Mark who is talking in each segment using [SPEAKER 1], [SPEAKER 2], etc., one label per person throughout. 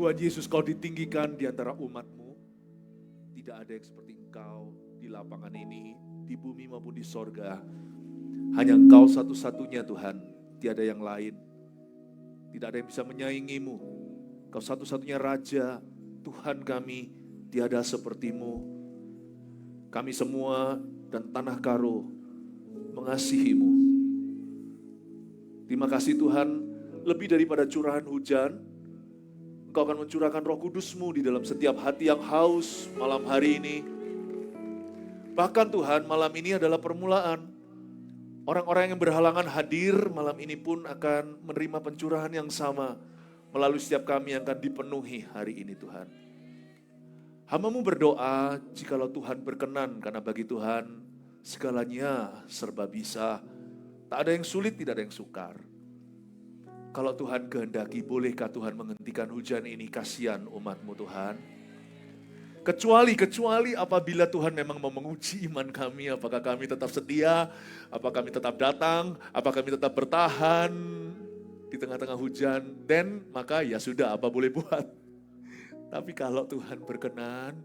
[SPEAKER 1] Tuhan Yesus, Kau ditinggikan di antara umat-Mu. Tidak ada yang seperti Engkau di lapangan ini, di bumi maupun di sorga. Hanya Engkau satu-satunya Tuhan, tiada yang lain. Tidak ada yang bisa menyaingi-Mu. Kau satu-satunya Raja, Tuhan kami, tiada seperti-Mu. Kami semua dan tanah Karo mengasihi-Mu. Terima kasih Tuhan, lebih daripada curahan hujan, Engkau akan mencurahkan Roh Kudus-Mu di dalam setiap hati yang haus malam hari ini. Bahkan Tuhan, malam ini adalah permulaan. Orang-orang yang berhalangan hadir malam ini pun akan menerima pencurahan yang sama melalui setiap kami yang akan dipenuhi hari ini Tuhan. Hamba-Mu berdoa jikalau Tuhan berkenan, karena bagi Tuhan segalanya serba bisa. Tak ada yang sulit, tidak ada yang sukar. Kalau Tuhan kehendaki, bolehkah Tuhan menghentikan hujan ini? Kasihan umat-Mu Tuhan. Kecuali apabila Tuhan memang mau menguji iman kami, apakah kami tetap setia, apakah kami tetap datang, apakah kami tetap bertahan di tengah-tengah hujan, dan maka ya sudah, apa boleh buat. Tapi kalau Tuhan berkenan,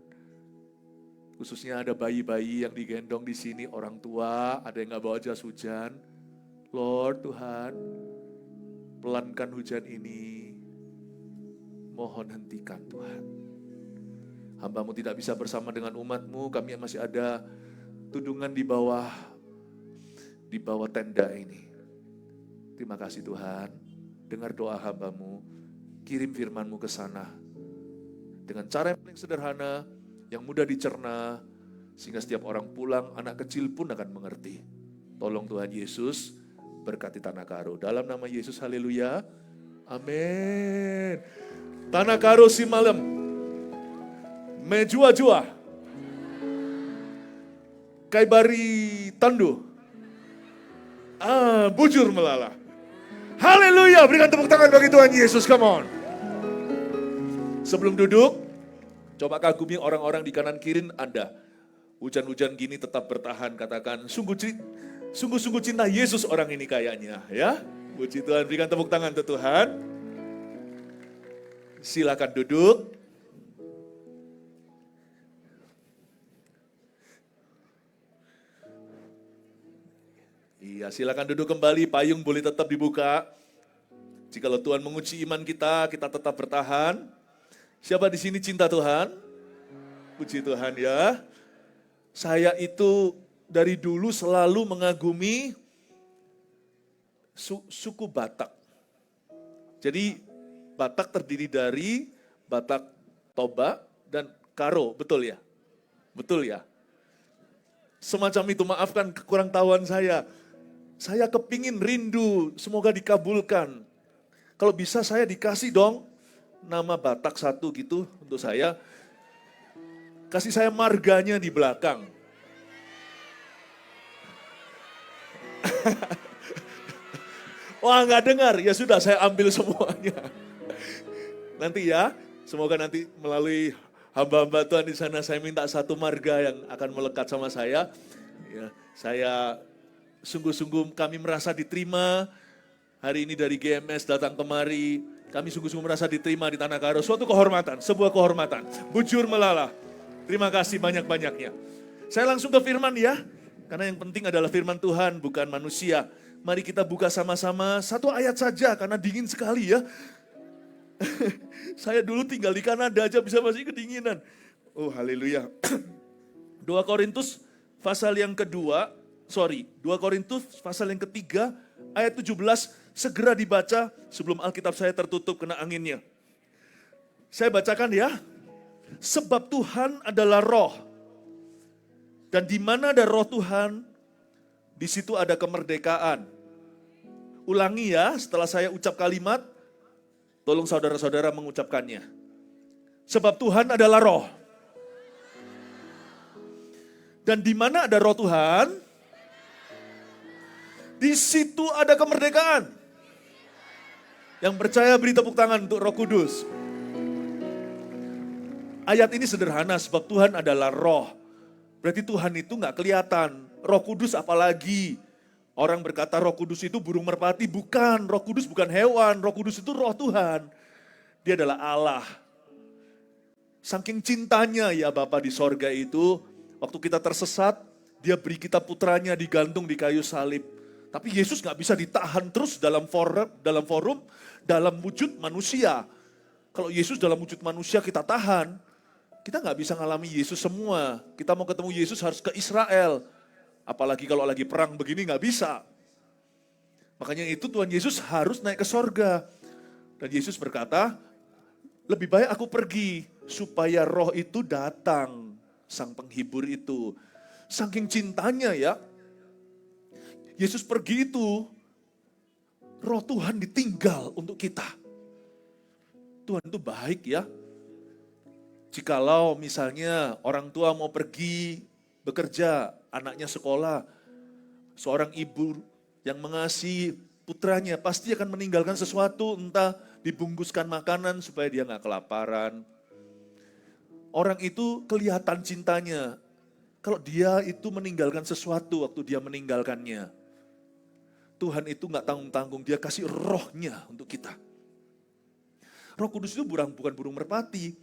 [SPEAKER 1] khususnya ada bayi-bayi yang digendong di sini, orang tua, ada yang gak bawa jas hujan. Lord Tuhan, pelankan hujan ini, mohon hentikan Tuhan. Hamba-Mu tidak bisa bersama dengan umat-Mu, kami masih ada tudungan di bawah tenda ini. Terima kasih Tuhan, dengar doa hamba-Mu, kirim firman-Mu ke sana. Dengan cara yang paling sederhana, yang mudah dicerna, sehingga setiap orang pulang, anak kecil pun akan mengerti. Tolong Tuhan Yesus, berkati Tanah Karo. Dalam nama Yesus, haleluya. Amin. Tanah Karo si malam. Mejua-jua. Kaibari tandu. Bujur melala. Haleluya. Berikan tepuk tangan bagi Tuhan Yesus. Come on. Sebelum duduk, coba kagumi orang-orang di kanan kiri Anda. Hujan-hujan gini tetap bertahan. Katakan, sungguh-sungguh cinta Yesus orang ini kayaknya, ya. Puji Tuhan, berikan tepuk tangan untuk Tuhan. Silakan duduk. Iya, silakan duduk kembali, payung boleh tetap dibuka. Jikalau Tuhan menguji iman kita, kita tetap bertahan. Siapa di sini cinta Tuhan? Puji Tuhan ya. Saya itu dari dulu selalu mengagumi suku Batak. Jadi Batak terdiri dari Batak Toba dan Karo, betul ya? Betul ya? Semacam itu, maafkan kekurang tahuan saya. Saya kepingin rindu, semoga dikabulkan. Kalau bisa saya dikasih dong nama Batak satu gitu untuk saya. Kasih saya marganya di belakang. Wah, nggak dengar, ya sudah saya ambil semuanya. Nanti ya, semoga nanti melalui hamba-hamba Tuhan di sana saya minta satu marga yang akan melekat sama saya. Ya, saya sungguh-sungguh kami merasa diterima. Hari ini dari GMS datang kemari, kami sungguh-sungguh merasa diterima di Tanah Karo. Suatu kehormatan, sebuah kehormatan. Bujur melala. Terima kasih banyak-banyaknya. Saya langsung ke firman ya, karena yang penting adalah firman Tuhan, bukan manusia. Mari kita buka sama-sama satu ayat saja, karena dingin sekali ya. Saya dulu tinggal di Kanada aja bisa masih kedinginan. Oh haleluya. 2 Korintus pasal yang kedua, 2 Korintus pasal yang ketiga, ayat 17, segera dibaca sebelum Alkitab saya tertutup kena anginnya. Saya bacakan ya. Sebab Tuhan adalah roh. Dan di mana ada roh Tuhan, di situ ada kemerdekaan. Ulangi ya, setelah saya ucap kalimat, tolong saudara-saudara mengucapkannya. Sebab Tuhan adalah roh. Dan di mana ada roh Tuhan, di situ ada kemerdekaan. Yang percaya beri tepuk tangan untuk Roh Kudus. Ayat ini sederhana, sebab Tuhan adalah roh. Berarti Tuhan itu gak kelihatan. Roh Kudus apalagi. Orang berkata Roh Kudus itu burung merpati. Bukan, Roh Kudus bukan hewan. Roh Kudus itu roh Tuhan. Dia adalah Allah. Saking cintanya ya Bapa di sorga itu, waktu kita tersesat, dia beri kita putranya digantung di kayu salib. Tapi Yesus gak bisa ditahan terus dalam forum, dalam wujud manusia. Kalau Yesus dalam wujud manusia kita tahan, kita gak bisa ngalami Yesus semua. Kita mau ketemu Yesus harus ke Israel. Apalagi kalau lagi perang begini gak bisa. Makanya itu Tuhan Yesus harus naik ke sorga. Dan Yesus berkata, lebih baik aku pergi supaya roh itu datang. Sang penghibur itu. Saking cintanya ya. Yesus pergi itu, roh Tuhan ditinggal untuk kita. Tuhan itu baik ya. Jikalau misalnya orang tua mau pergi bekerja, anaknya sekolah, seorang ibu yang mengasihi putranya pasti akan meninggalkan sesuatu, entah dibungkuskan makanan supaya dia gak kelaparan. Orang itu kelihatan cintanya, kalau dia itu meninggalkan sesuatu waktu dia meninggalkannya. Tuhan itu gak tanggung-tanggung, dia kasih rohnya untuk kita. Roh Kudus itu bukan burung merpati.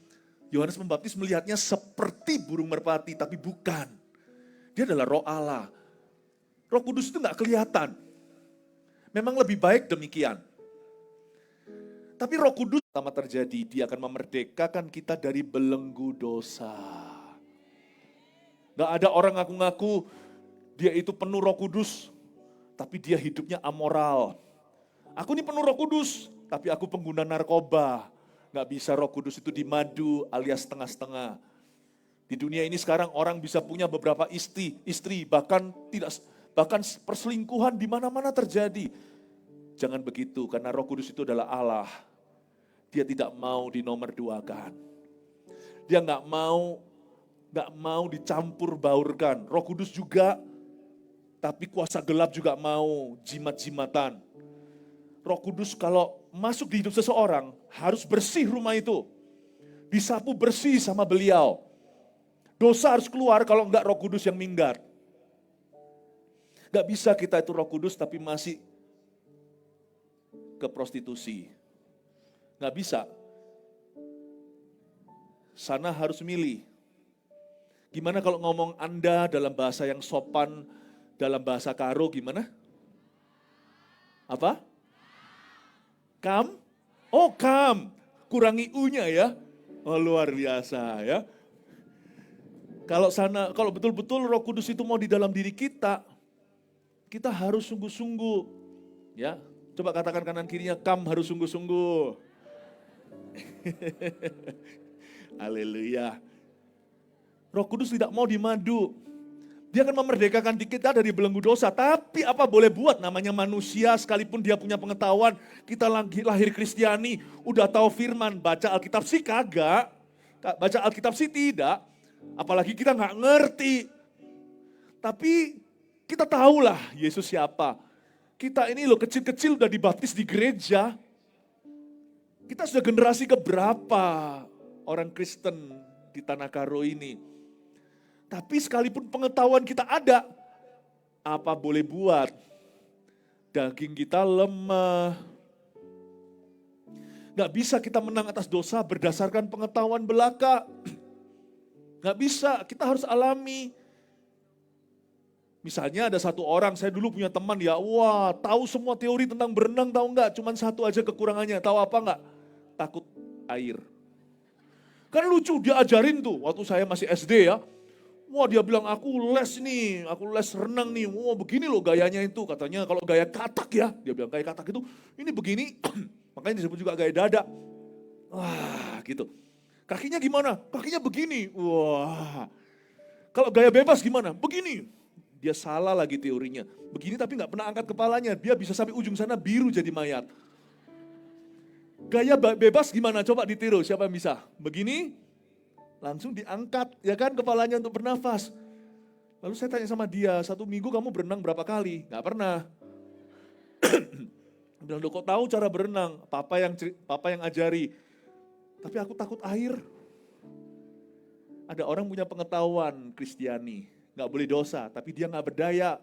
[SPEAKER 1] Yohanes Pembaptis melihatnya seperti burung merpati, tapi bukan. Dia adalah roh Allah. Roh Kudus itu gak kelihatan. Memang lebih baik demikian. Tapi Roh Kudus pertama terjadi, dia akan memerdekakan kita dari belenggu dosa. Gak ada orang ngaku-ngaku dia itu penuh Roh Kudus, tapi dia hidupnya amoral. Aku ini penuh Roh Kudus, tapi aku pengguna narkoba. Gak bisa Roh Kudus itu dimadu alias setengah-setengah. Di dunia ini sekarang orang bisa punya beberapa istri, bahkan perselingkuhan di mana-mana terjadi. Jangan begitu, karena Roh Kudus itu adalah Allah. Dia tidak mau dinomorduakan. Dia gak mau dicampur baurkan. Roh Kudus juga, tapi kuasa gelap juga mau jimat-jimatan. Roh Kudus kalau masuk di hidup seseorang, harus bersih rumah itu. Disapu bersih sama beliau. Dosa harus keluar, kalau enggak Roh Kudus yang minggat. Gak bisa kita itu Roh Kudus tapi masih ke prostitusi. Gak bisa. Sana harus milih. Gimana kalau ngomong Anda dalam bahasa yang sopan, dalam bahasa Karo gimana? Apa? Kam? Oh, kam. Kurangi u-nya ya. Oh, luar biasa ya. Kalau betul-betul Roh Kudus itu mau di dalam diri kita harus sungguh-sungguh. Ya, coba katakan kanan kirinya, kam harus sungguh-sungguh. Haleluya. Roh Kudus tidak mau dimadu. Dia akan memerdekakan kita dari belenggu dosa. Tapi apa boleh buat, namanya manusia sekalipun dia punya pengetahuan. Kita lahir Kristiani, udah tahu firman, baca Alkitab sih kagak. Baca Alkitab sih tidak. Apalagi kita gak ngerti. Tapi kita tahulah Yesus siapa. Kita ini loh kecil-kecil udah dibaptis di gereja. Kita sudah generasi keberapa orang Kristen di Tanah Karo ini. Tapi sekalipun pengetahuan kita ada, apa boleh buat? Daging kita lemah. Gak bisa kita menang atas dosa berdasarkan pengetahuan belaka. Gak bisa, kita harus alami. Misalnya ada satu orang, saya dulu punya teman ya, wah tahu semua teori tentang berenang, tahu nggak? Cuman satu aja kekurangannya, tahu apa nggak? Takut air. Kan lucu, dia ajarin tuh waktu saya masih SD ya. Wah dia bilang aku les nih, aku les renang nih. Wah begini loh gayanya itu, katanya kalau gaya katak ya. Dia bilang gaya katak itu, ini begini, makanya disebut juga gaya dada. Wah gitu. Kakinya gimana? Kakinya begini. Wah. Kalau gaya bebas gimana? Begini. Dia salah lagi teorinya. Begini tapi gak pernah angkat kepalanya. Dia bisa sampai ujung sana biru jadi mayat. Gaya bebas gimana? Coba ditiru. Siapa yang bisa? Begini, langsung diangkat ya kan kepalanya untuk bernafas. Lalu saya tanya sama dia, 1 minggu kamu berenang berapa kali? Gak pernah. Bilang, kok tahu cara berenang? Papa yang ajari. Tapi aku takut air. Ada orang punya pengetahuan Kristiani. Gak boleh dosa, tapi dia gak berdaya.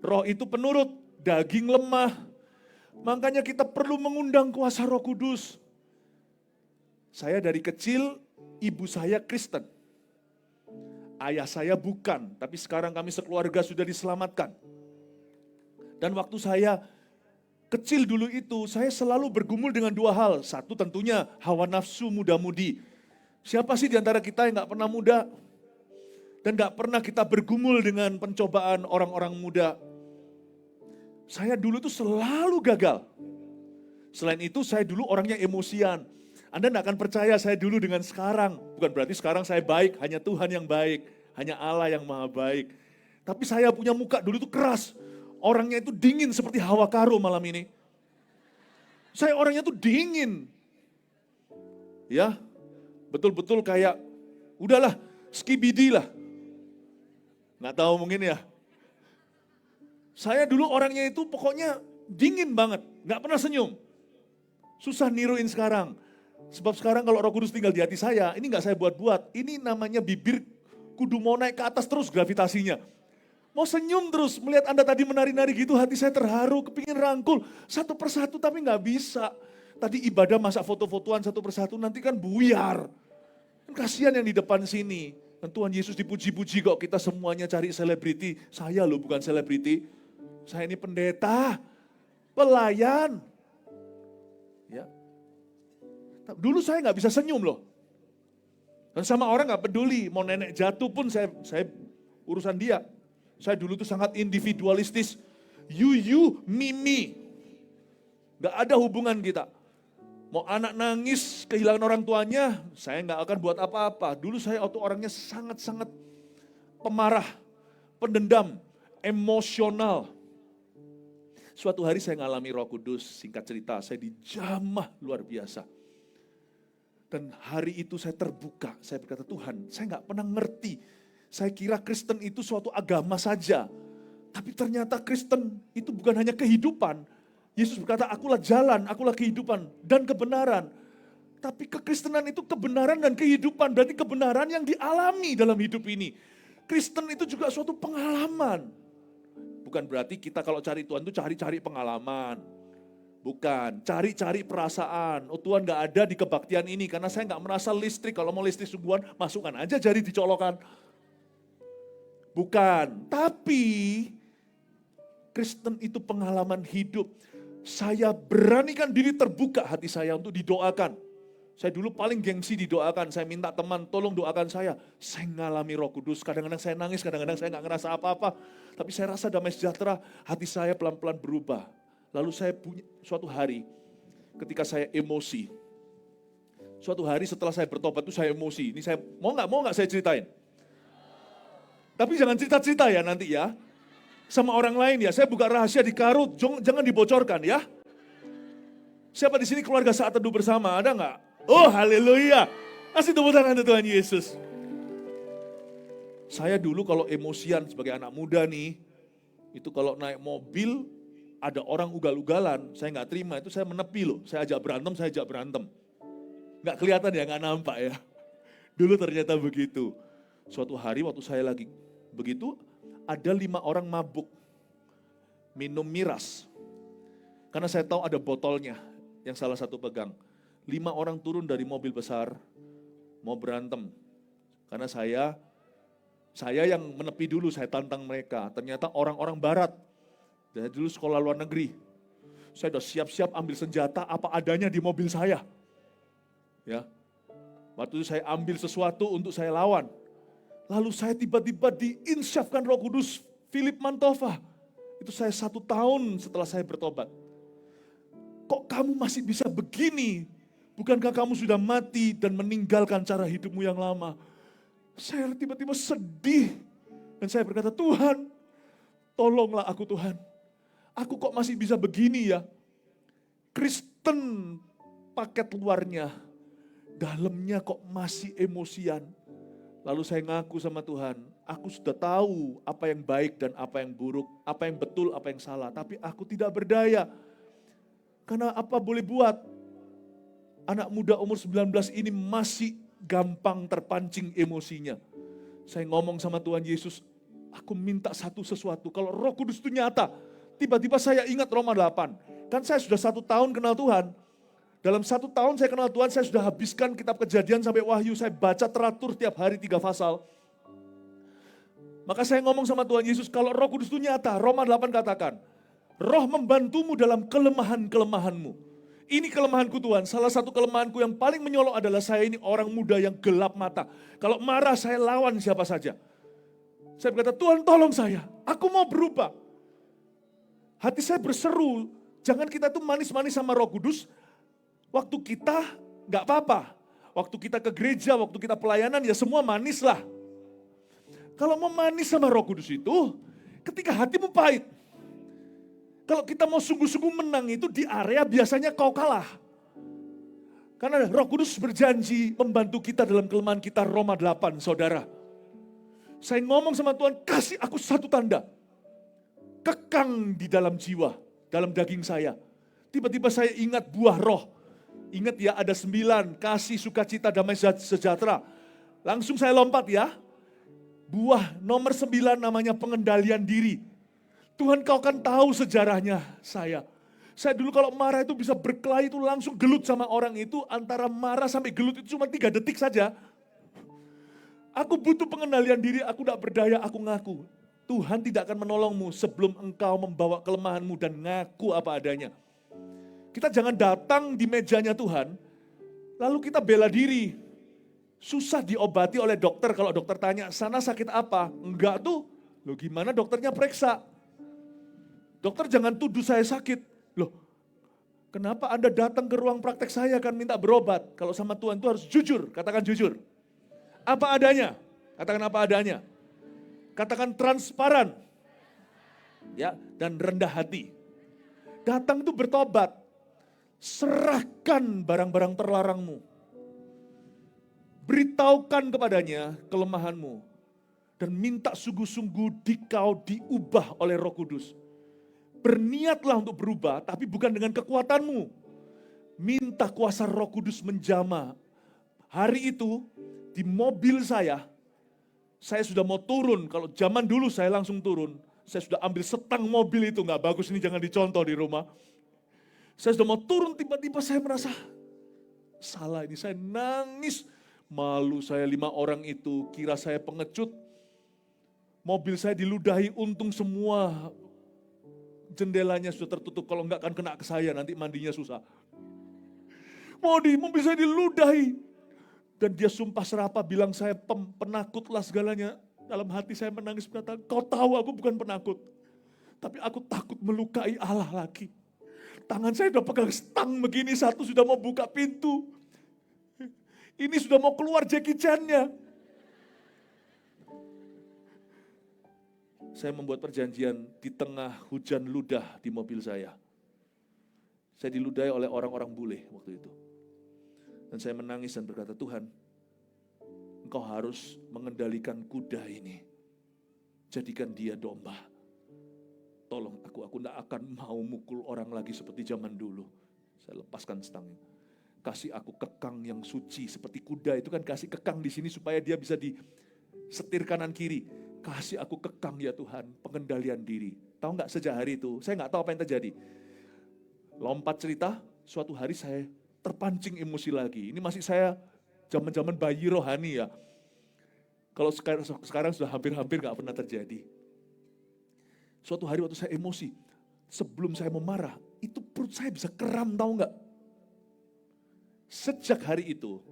[SPEAKER 1] Roh itu penurut, daging lemah. Makanya kita perlu mengundang kuasa Roh Kudus. Saya dari kecil ibu saya Kristen. Ayah saya bukan, tapi sekarang kami sekeluarga sudah diselamatkan. Dan waktu saya kecil dulu itu, saya selalu bergumul dengan dua hal. Satu tentunya hawa nafsu muda-mudi. Siapa sih di antara kita yang gak pernah muda? Dan gak pernah kita bergumul dengan pencobaan orang-orang muda. Saya dulu tuh selalu gagal. Selain itu saya dulu orangnya emosian. Anda gak akan percaya saya dulu dengan sekarang. Bukan berarti sekarang saya baik, hanya Tuhan yang baik. Hanya Allah yang maha baik. Tapi saya punya muka dulu tuh keras. Orangnya itu dingin seperti Hawa Karo malam ini. Saya orangnya tuh dingin. Ya, betul-betul kayak, udahlah, skibidi lah. Nggak tahu mungkin ya. Saya dulu orangnya itu pokoknya dingin banget. Nggak pernah senyum. Susah niruin sekarang. Sebab sekarang kalau Roh Kudus tinggal di hati saya, ini nggak saya buat-buat. Ini namanya bibir kudu mau naik ke atas terus gravitasinya. Mau senyum terus, melihat Anda tadi menari-nari gitu, hati saya terharu, kepingin rangkul. Satu persatu tapi nggak bisa. Tadi ibadah masa foto-fotoan satu persatu, nanti kan buyar. Kan kasihan yang di depan sini. Dan Tuhan Yesus dipuji-puji kok, kita semuanya cari selebriti. Saya loh bukan selebriti. Saya ini pendeta, pelayan. Ya. Dulu saya nggak bisa senyum loh. Dan sama orang nggak peduli, mau nenek jatuh pun saya urusan dia. Saya dulu tuh sangat individualistis. You, me. Gak ada hubungan kita. Mau anak nangis, kehilangan orang tuanya, saya gak akan buat apa-apa. Dulu saya waktu orangnya sangat-sangat pemarah, pendendam, emosional. Suatu hari saya ngalami Roh Kudus, singkat cerita, saya dijamah luar biasa. Dan hari itu saya terbuka, saya berkata, Tuhan, saya gak pernah ngerti. Saya kira Kristen itu suatu agama saja. Tapi ternyata Kristen itu bukan hanya kehidupan. Yesus berkata, akulah jalan, akulah kehidupan dan kebenaran. Tapi kekristenan itu kebenaran dan kehidupan. Berarti kebenaran yang dialami dalam hidup ini. Kristen itu juga suatu pengalaman. Bukan berarti kita kalau cari Tuhan itu cari-cari pengalaman. Bukan, cari-cari perasaan. Oh Tuhan gak ada di kebaktian ini karena saya gak merasa listrik. Kalau mau listrik sungguhan, masukkan aja jari dicolokan. Bukan, tapi Kristen itu pengalaman hidup. Saya beranikan diri terbuka hati saya untuk didoakan. Saya dulu paling gengsi didoakan. Saya minta teman, tolong doakan saya. Saya ngalami Roh Kudus. Kadang-kadang saya nangis, kadang-kadang saya gak ngerasa apa-apa. Tapi saya rasa damai sejahtera, hati saya pelan-pelan berubah. Lalu saya punya suatu hari, ketika saya emosi. Suatu hari setelah saya bertobat itu saya emosi. Ini saya mau nggak saya ceritain? Tapi jangan cerita-cerita ya nanti ya. Sama orang lain ya, saya buka rahasia di karut, jangan dibocorkan ya. Siapa di sini keluarga saat teduh bersama, ada nggak? Oh haleluya, kasih tepuk tangan untuk Tuhan Yesus. Saya dulu kalau emosian sebagai anak muda nih, itu kalau naik mobil, ada orang ugal-ugalan, saya nggak terima, itu saya menepi loh, saya ajak berantem. Nggak kelihatan ya, nggak nampak ya. Dulu ternyata begitu. Suatu hari waktu saya lagi begitu, ada 5 orang mabuk, minum miras. Karena saya tahu ada botolnya, yang salah satu pegang. 5 orang turun dari mobil besar, mau berantem. Karena saya yang menepi dulu, saya tantang mereka. Ternyata orang-orang barat, dari dulu sekolah luar negeri. Saya udah siap-siap ambil senjata apa adanya di mobil saya. Ya, waktu itu saya ambil sesuatu untuk saya lawan. Lalu saya tiba-tiba diinsyafkan Roh Kudus, Philip Mantova. Itu saya 1 tahun setelah saya bertobat. Kok kamu masih bisa begini? Bukankah kamu sudah mati dan meninggalkan cara hidupmu yang lama? Saya tiba-tiba sedih. Dan saya berkata, Tuhan, tolonglah aku Tuhan. Aku kok masih bisa begini ya? Kristen paket luarnya, dalamnya kok masih emosian. Lalu saya ngaku sama Tuhan, aku sudah tahu apa yang baik dan apa yang buruk, apa yang betul, apa yang salah. Tapi aku tidak berdaya. Karena apa boleh buat? Anak muda umur 19 ini masih gampang terpancing emosinya. Saya ngomong sama Tuhan Yesus, aku minta sesuatu. Kalau Roh Kudus itu nyata, tiba-tiba saya ingat Roma 8. Kan saya sudah 1 tahun kenal Tuhan. Dalam 1 tahun saya kenal Tuhan, saya sudah habiskan kitab Kejadian sampai Wahyu. Saya baca teratur tiap hari 3 pasal. Maka saya ngomong sama Tuhan Yesus, kalau Roh Kudus itu nyata, Roma 8 katakan, Roh membantumu dalam kelemahan-kelemahanmu. Ini kelemahanku Tuhan, salah satu kelemahanku yang paling menyolok adalah saya ini orang muda yang gelap mata. Kalau marah saya lawan siapa saja. Saya berkata, Tuhan tolong saya, aku mau berubah. Hati saya berseru, jangan kita tuh manis-manis sama Roh Kudus. Waktu kita gak apa-apa. Waktu kita ke gereja, waktu kita pelayanan ya semua manis lah. Kalau mau manis sama Roh Kudus itu, ketika hatimu pahit. Kalau kita mau sungguh-sungguh menang itu di area biasanya kau kalah. Karena Roh Kudus berjanji membantu kita dalam kelemahan kita, Roma 8, saudara. Saya ngomong sama Tuhan, kasih aku satu tanda. Kekang di dalam jiwa, dalam daging saya. Tiba-tiba saya ingat buah roh. Ingat ya, ada 9, kasih, sukacita, damai sejahtera. Langsung saya lompat ya. Buah nomor 9 namanya pengendalian diri. Tuhan kau kan tahu sejarahnya saya. Saya dulu kalau marah itu bisa berkelahi itu langsung gelut sama orang itu. Antara marah sampai gelut itu cuma 3 detik saja. Aku butuh pengendalian diri, aku tidak berdaya, aku ngaku. Tuhan tidak akan menolongmu sebelum engkau membawa kelemahanmu dan ngaku apa adanya. Kita jangan datang di mejanya Tuhan, lalu kita bela diri. Susah diobati oleh dokter, kalau dokter tanya, sana sakit apa? Enggak tuh, loh gimana dokternya periksa? Dokter jangan tuduh saya sakit. Loh, kenapa Anda datang ke ruang praktek saya kan minta berobat? Kalau sama Tuhan itu harus jujur, katakan jujur. Apa adanya? Katakan apa adanya. Katakan transparan. Ya, dan rendah hati. Datang itu bertobat. Serahkan barang-barang terlarangmu. Beritahukan kepadanya kelemahanmu. Dan minta sungguh-sungguh dikau diubah oleh Roh Kudus. Berniatlah untuk berubah, tapi bukan dengan kekuatanmu. Minta kuasa Roh Kudus menjamah. Hari itu, di mobil saya sudah mau turun. Kalau zaman dulu saya langsung turun. Saya sudah ambil setang mobil itu, nggak bagus ini jangan dicontoh di rumah. Saya sudah mau turun, tiba-tiba saya merasa salah ini. Saya nangis, malu saya 5 orang itu, kira saya pengecut. Mobil saya diludahi, untung semua jendelanya sudah tertutup. Kalau enggak kan kena ke saya, nanti mandinya susah. Mobil saya diludahi. Dan dia sumpah serapah bilang saya penakut lah segalanya. Dalam hati saya menangis berkata, kau tahu aku bukan penakut. Tapi aku takut melukai Allah lagi. Tangan saya udah pegang stang begini, satu sudah mau buka pintu. Ini sudah mau keluar Jackie Chan-nya. Saya membuat perjanjian di tengah hujan ludah di mobil saya. Saya diludahi oleh orang-orang bule waktu itu. Dan saya menangis dan berkata, Tuhan, Engkau harus mengendalikan kuda ini. Jadikan dia domba. Tolong aku tidak akan mau mukul orang lagi seperti zaman dulu. Saya lepaskan stangnya. Kasih aku kekang yang suci. Seperti kuda itu kan kasih kekang di sini supaya dia bisa disetir kanan kiri. Kasih aku kekang ya Tuhan, pengendalian diri. Tahu nggak sejak hari itu, saya nggak tahu apa yang terjadi. Lompat cerita, suatu hari saya terpancing emosi lagi. Ini masih saya zaman-zaman bayi rohani ya. Kalau sekarang sudah hampir-hampir nggak pernah terjadi. Suatu hari waktu saya emosi, sebelum saya mau marah, itu perut saya bisa kram, tahu nggak? Sejak hari itu,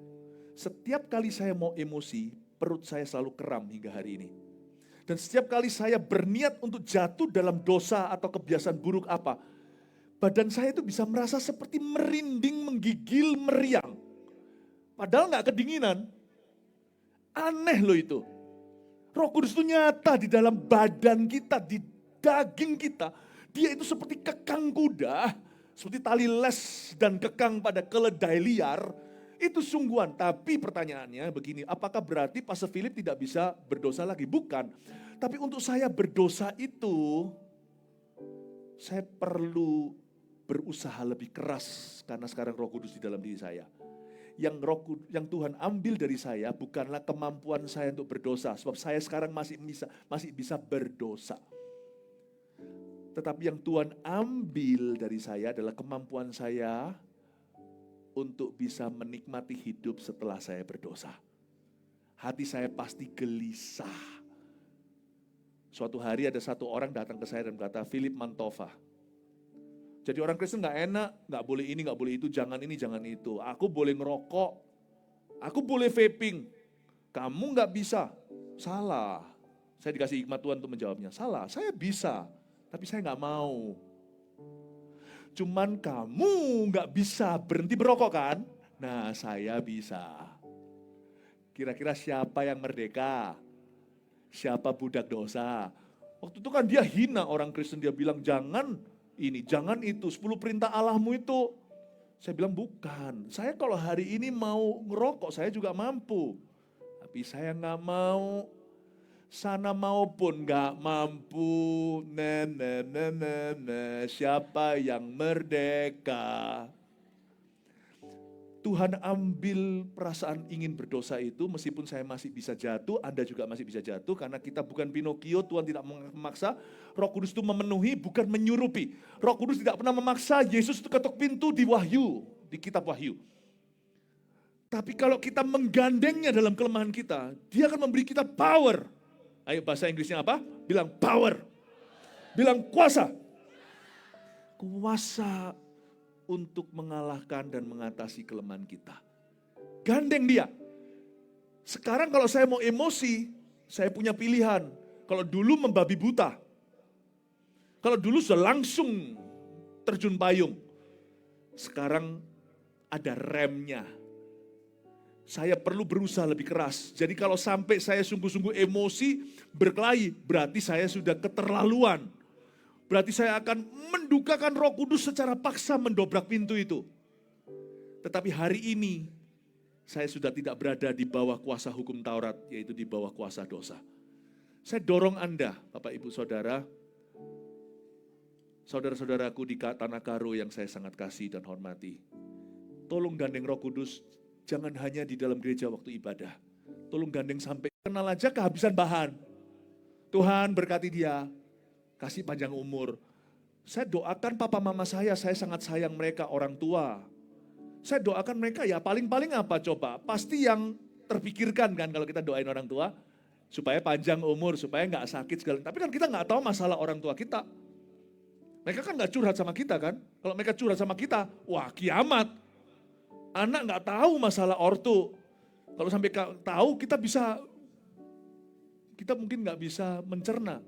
[SPEAKER 1] setiap kali saya mau emosi, perut saya selalu kram hingga hari ini. Dan setiap kali saya berniat untuk jatuh dalam dosa atau kebiasaan buruk apa, badan saya itu bisa merasa seperti merinding, menggigil, meriang. Padahal nggak kedinginan. Aneh loh itu. Roh Kudus itu nyata di dalam badan kita, di daging kita. Dia itu seperti kekang kuda, seperti tali les dan kekang pada keledai liar. Itu sungguhan, tapi pertanyaannya begini, apakah berarti Pastor Philip tidak bisa berdosa lagi? Bukan. Tapi untuk saya berdosa itu, saya perlu berusaha lebih keras karena sekarang Roh Kudus di dalam diri saya. Yang Tuhan ambil dari saya bukanlah kemampuan saya untuk berdosa, sebab saya sekarang masih bisa berdosa. Tetapi yang Tuhan ambil dari saya adalah kemampuan saya untuk bisa menikmati hidup setelah saya berdosa. Hati saya pasti gelisah. Suatu hari ada satu orang datang ke saya dan berkata, Philip Mantova. Jadi orang Kristen gak enak, gak boleh ini, gak boleh itu, jangan ini, jangan itu. Aku boleh ngerokok, aku boleh vaping, kamu gak bisa. Salah. Saya dikasih hikmat Tuhan untuk menjawabnya. Salah, saya bisa, tapi saya gak mau. Cuman kamu gak bisa berhenti berokok kan? Nah, saya bisa. Kira-kira siapa yang merdeka? Siapa budak dosa? Waktu itu kan dia hina orang Kristen, dia bilang jangan ini, jangan itu, 10 perintah Allahmu itu. Saya bilang bukan, saya kalau hari ini mau ngerokok saya juga mampu. Tapi saya gak mau, sana maupun gak mampu. Siapa yang merdeka? Tuhan ambil perasaan ingin berdosa itu, meskipun saya masih bisa jatuh, Anda juga masih bisa jatuh, karena kita bukan Pinocchio, Tuhan tidak memaksa. Roh Kudus itu memenuhi, bukan menyurupi. Roh Kudus tidak pernah memaksa Yesus itu ketuk pintu di Wahyu, di kitab Wahyu. Tapi kalau kita menggandengnya dalam kelemahan kita, dia akan memberi kita power. Ayo bahasa Inggrisnya apa? Bilang power. Bilang kuasa. Kuasa untuk mengalahkan dan mengatasi kelemahan kita. Gandeng dia. Sekarang kalau saya mau emosi, saya punya pilihan. Kalau dulu membabi buta. Kalau dulu sudah langsung terjun payung. Sekarang ada remnya. Saya perlu berusaha lebih keras. Jadi kalau sampai saya sungguh-sungguh emosi, berkelahi, berarti saya sudah keterlaluan. Berarti saya akan mendukakan Roh Kudus secara paksa mendobrak pintu itu. Tetapi hari ini saya sudah tidak berada di bawah kuasa hukum Taurat, yaitu di bawah kuasa dosa. Saya dorong Anda, Bapak Ibu Saudara, saudara-saudaraku di Tanah Karo yang saya sangat kasih dan hormati. Tolong gandeng Roh Kudus, jangan hanya di dalam gereja waktu ibadah. Tolong gandeng sampai kenal aja kehabisan bahan. Tuhan berkati dia. Kasih panjang umur. Saya doakan papa mama saya sangat sayang mereka, orang tua. Saya doakan mereka ya paling-paling apa coba? Pasti yang terpikirkan kan kalau kita doain orang tua. Supaya panjang umur, supaya gak sakit segala. Tapi kan kita gak tahu masalah orang tua kita. Mereka kan gak curhat sama kita kan. Kalau mereka curhat sama kita, wah kiamat. Anak gak tahu masalah ortu. Kalau sampai tahu kita mungkin gak bisa mencerna.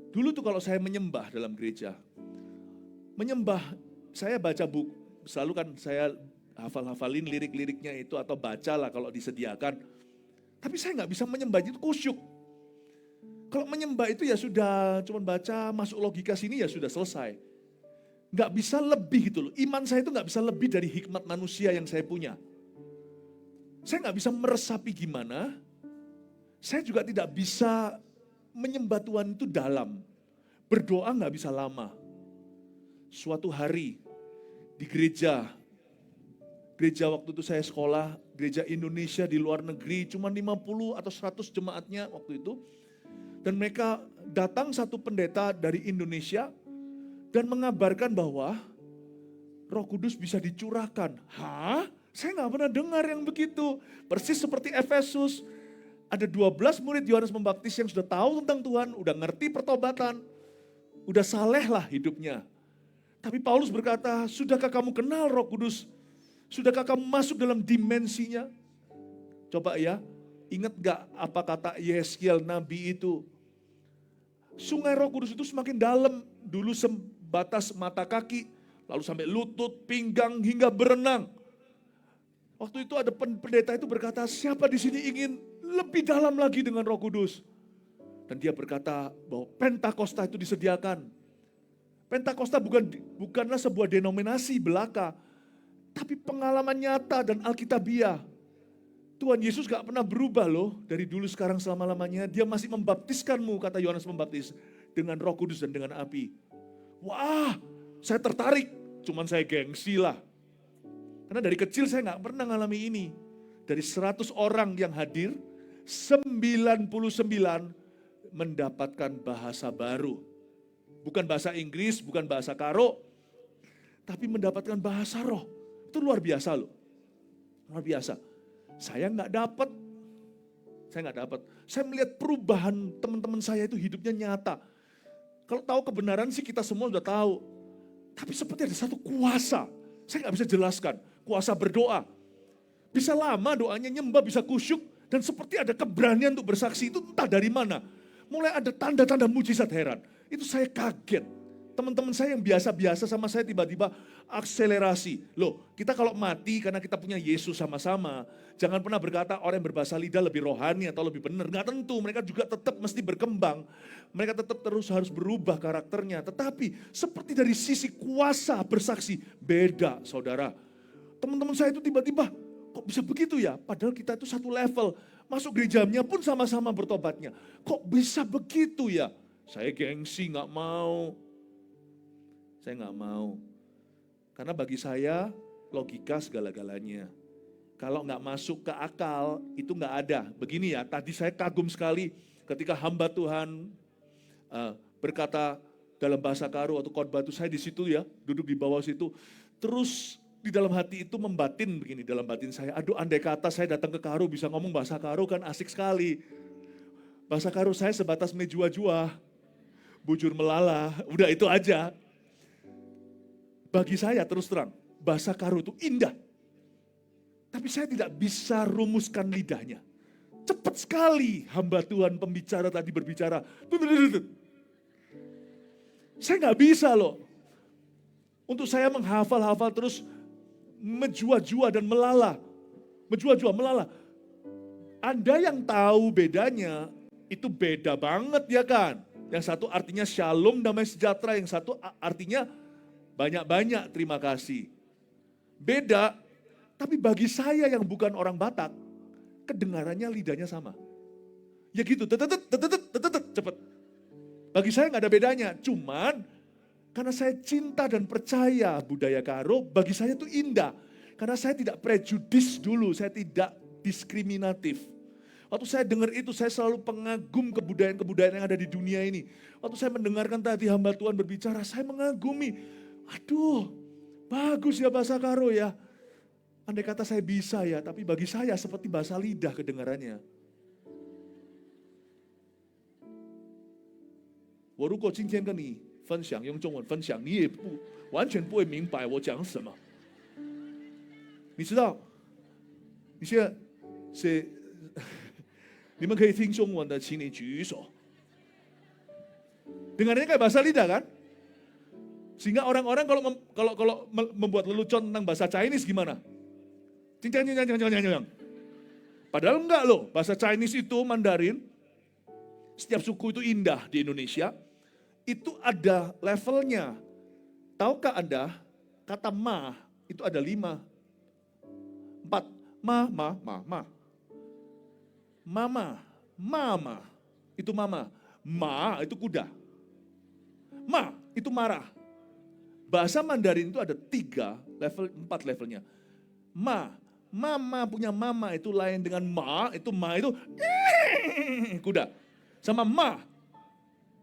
[SPEAKER 1] Dulu tuh kalau saya menyembah dalam gereja, saya baca buku, selalu kan saya hafalin lirik-liriknya itu atau bacalah kalau disediakan. Tapi saya nggak bisa menyembah itu kusyuk. Kalau menyembah itu ya sudah, cuman baca masuk logika sini ya sudah selesai. Nggak bisa lebih gitu loh. Iman saya itu nggak bisa lebih dari hikmat manusia yang saya punya. Saya nggak bisa meresapi gimana. Saya juga tidak bisa menyembah Tuhan itu dalam. Berdoa gak bisa lama. Suatu hari di gereja waktu itu saya sekolah, gereja Indonesia di luar negeri, cuma 50 atau 100 jemaatnya waktu itu. Dan mereka datang satu pendeta dari Indonesia dan mengabarkan bahwa Roh Kudus bisa dicurahkan. Hah? Saya gak pernah dengar yang begitu. Persis seperti Efesus. Ada 12 murid Yohanes Pembaptis yang sudah tahu tentang Tuhan, udah ngerti pertobatan, udah saleh lah hidupnya. Tapi Paulus berkata, sudahkah kamu kenal Roh Kudus? Sudahkah kamu masuk dalam dimensinya? Coba ya, ingat gak apa kata Yeskiel Nabi itu? Sungai Roh Kudus itu semakin dalam, dulu sebatas mata kaki, lalu sampai lutut, pinggang, hingga berenang. Waktu itu ada pendeta itu berkata, siapa di sini ingin lebih dalam lagi dengan Roh Kudus? Dan dia berkata bahwa Pentakosta itu disediakan. Pentakosta bukanlah sebuah denominasi belaka, tapi pengalaman nyata dan alkitabiah. Tuhan Yesus gak pernah berubah loh, dari dulu sekarang selama-lamanya. Dia masih membaptiskanmu, kata Yohanes Pembaptis, dengan Roh Kudus dan dengan api. Wah, saya tertarik, cuman saya gengsi lah. Karena dari kecil saya gak pernah ngalami ini. Dari 100 orang yang hadir, 99 mendapatkan bahasa baru. Bukan bahasa Inggris, bukan bahasa Karo, tapi mendapatkan bahasa roh. Itu luar biasa loh. Luar biasa. Saya nggak dapat. Saya melihat perubahan teman-teman saya itu hidupnya nyata. Kalau tahu kebenaran sih kita semua udah tahu. Tapi seperti ada satu kuasa. Saya nggak bisa jelaskan. Kuasa berdoa. Bisa lama doanya nyembah, bisa kusyuk. Dan seperti ada keberanian untuk bersaksi itu entah dari mana. Mulai ada tanda-tanda mujizat heran. Itu saya kaget. Teman-teman saya yang biasa-biasa sama saya tiba-tiba akselerasi. Loh, kita kalau mati karena kita punya Yesus sama-sama, jangan pernah berkata orang yang berbahasa lidah lebih rohani atau lebih benar. Nggak tentu, mereka juga tetap mesti berkembang. Mereka tetap terus harus berubah karakternya. Tetapi seperti dari sisi kuasa bersaksi, beda saudara. Teman-teman saya itu tiba-tiba, kok bisa begitu ya? Padahal kita itu satu level. Masuk gerejanya pun sama-sama bertobatnya. Kok bisa begitu ya? Saya gengsi, nggak mau. Saya nggak mau. Karena bagi saya logika segala-galanya. Kalau nggak masuk ke akal itu nggak ada. Begini ya, tadi saya kagum sekali ketika hamba Tuhan berkata dalam bahasa Karo atau khotbah itu, saya di situ ya, duduk di bawah situ. Terus di dalam hati itu membatin begini, dalam batin saya, aduh andai kata saya datang ke Karo bisa ngomong bahasa Karo kan asik sekali. Bahasa Karo saya sebatas mejua-jua, bujur melala, udah itu aja. Bagi saya terus terang, bahasa Karo itu indah. Tapi saya tidak bisa rumuskan lidahnya. Cepat sekali hamba Tuhan pembicara tadi berbicara. Saya nggak bisa loh. Untuk saya menghafal-hafal terus menjua-jua dan melala. Menjua-jua, melala. Anda yang tahu bedanya, itu beda banget ya kan. Yang satu artinya shalom, damai sejahtera. Yang satu artinya banyak-banyak terima kasih. Beda, tapi bagi saya yang bukan orang Batak, kedengarannya lidahnya sama. Ya gitu, cepet. Bagi saya nggak ada bedanya, cuman karena saya cinta dan percaya budaya Karo, bagi saya itu indah. Karena saya tidak prejudis dulu, saya tidak diskriminatif. Waktu saya dengar itu, saya selalu pengagum kebudayaan-kebudayaan yang ada di dunia ini. Waktu saya mendengarkan tadi hamba Tuhan berbicara, saya mengagumi. Aduh, bagus ya bahasa Karo ya. Andai kata saya bisa ya, tapi bagi saya seperti bahasa lidah kedengarannya. 我如果今天跟你分享，用中文分享，你也完全不会明白我讲什么。你知道，你现在是你们可以听中文的，请你举手。Dengarnya kayak bahasa lidah kan? Sehingga orang-orang kalau membuat lelucon tentang bahasa Chinese gimana? Padahal enggak loh, bahasa Chinese itu Mandarin, setiap suku itu indah di Indonesia, itu ada levelnya. Tahukah Anda, kata ma itu ada 5, 4. Mama, itu mama. Ma itu kuda. Ma itu marah. Bahasa Mandarin itu ada 3 level, 4 levelnya. Mama punya mama itu lain dengan ma itu kuda. Sama ma,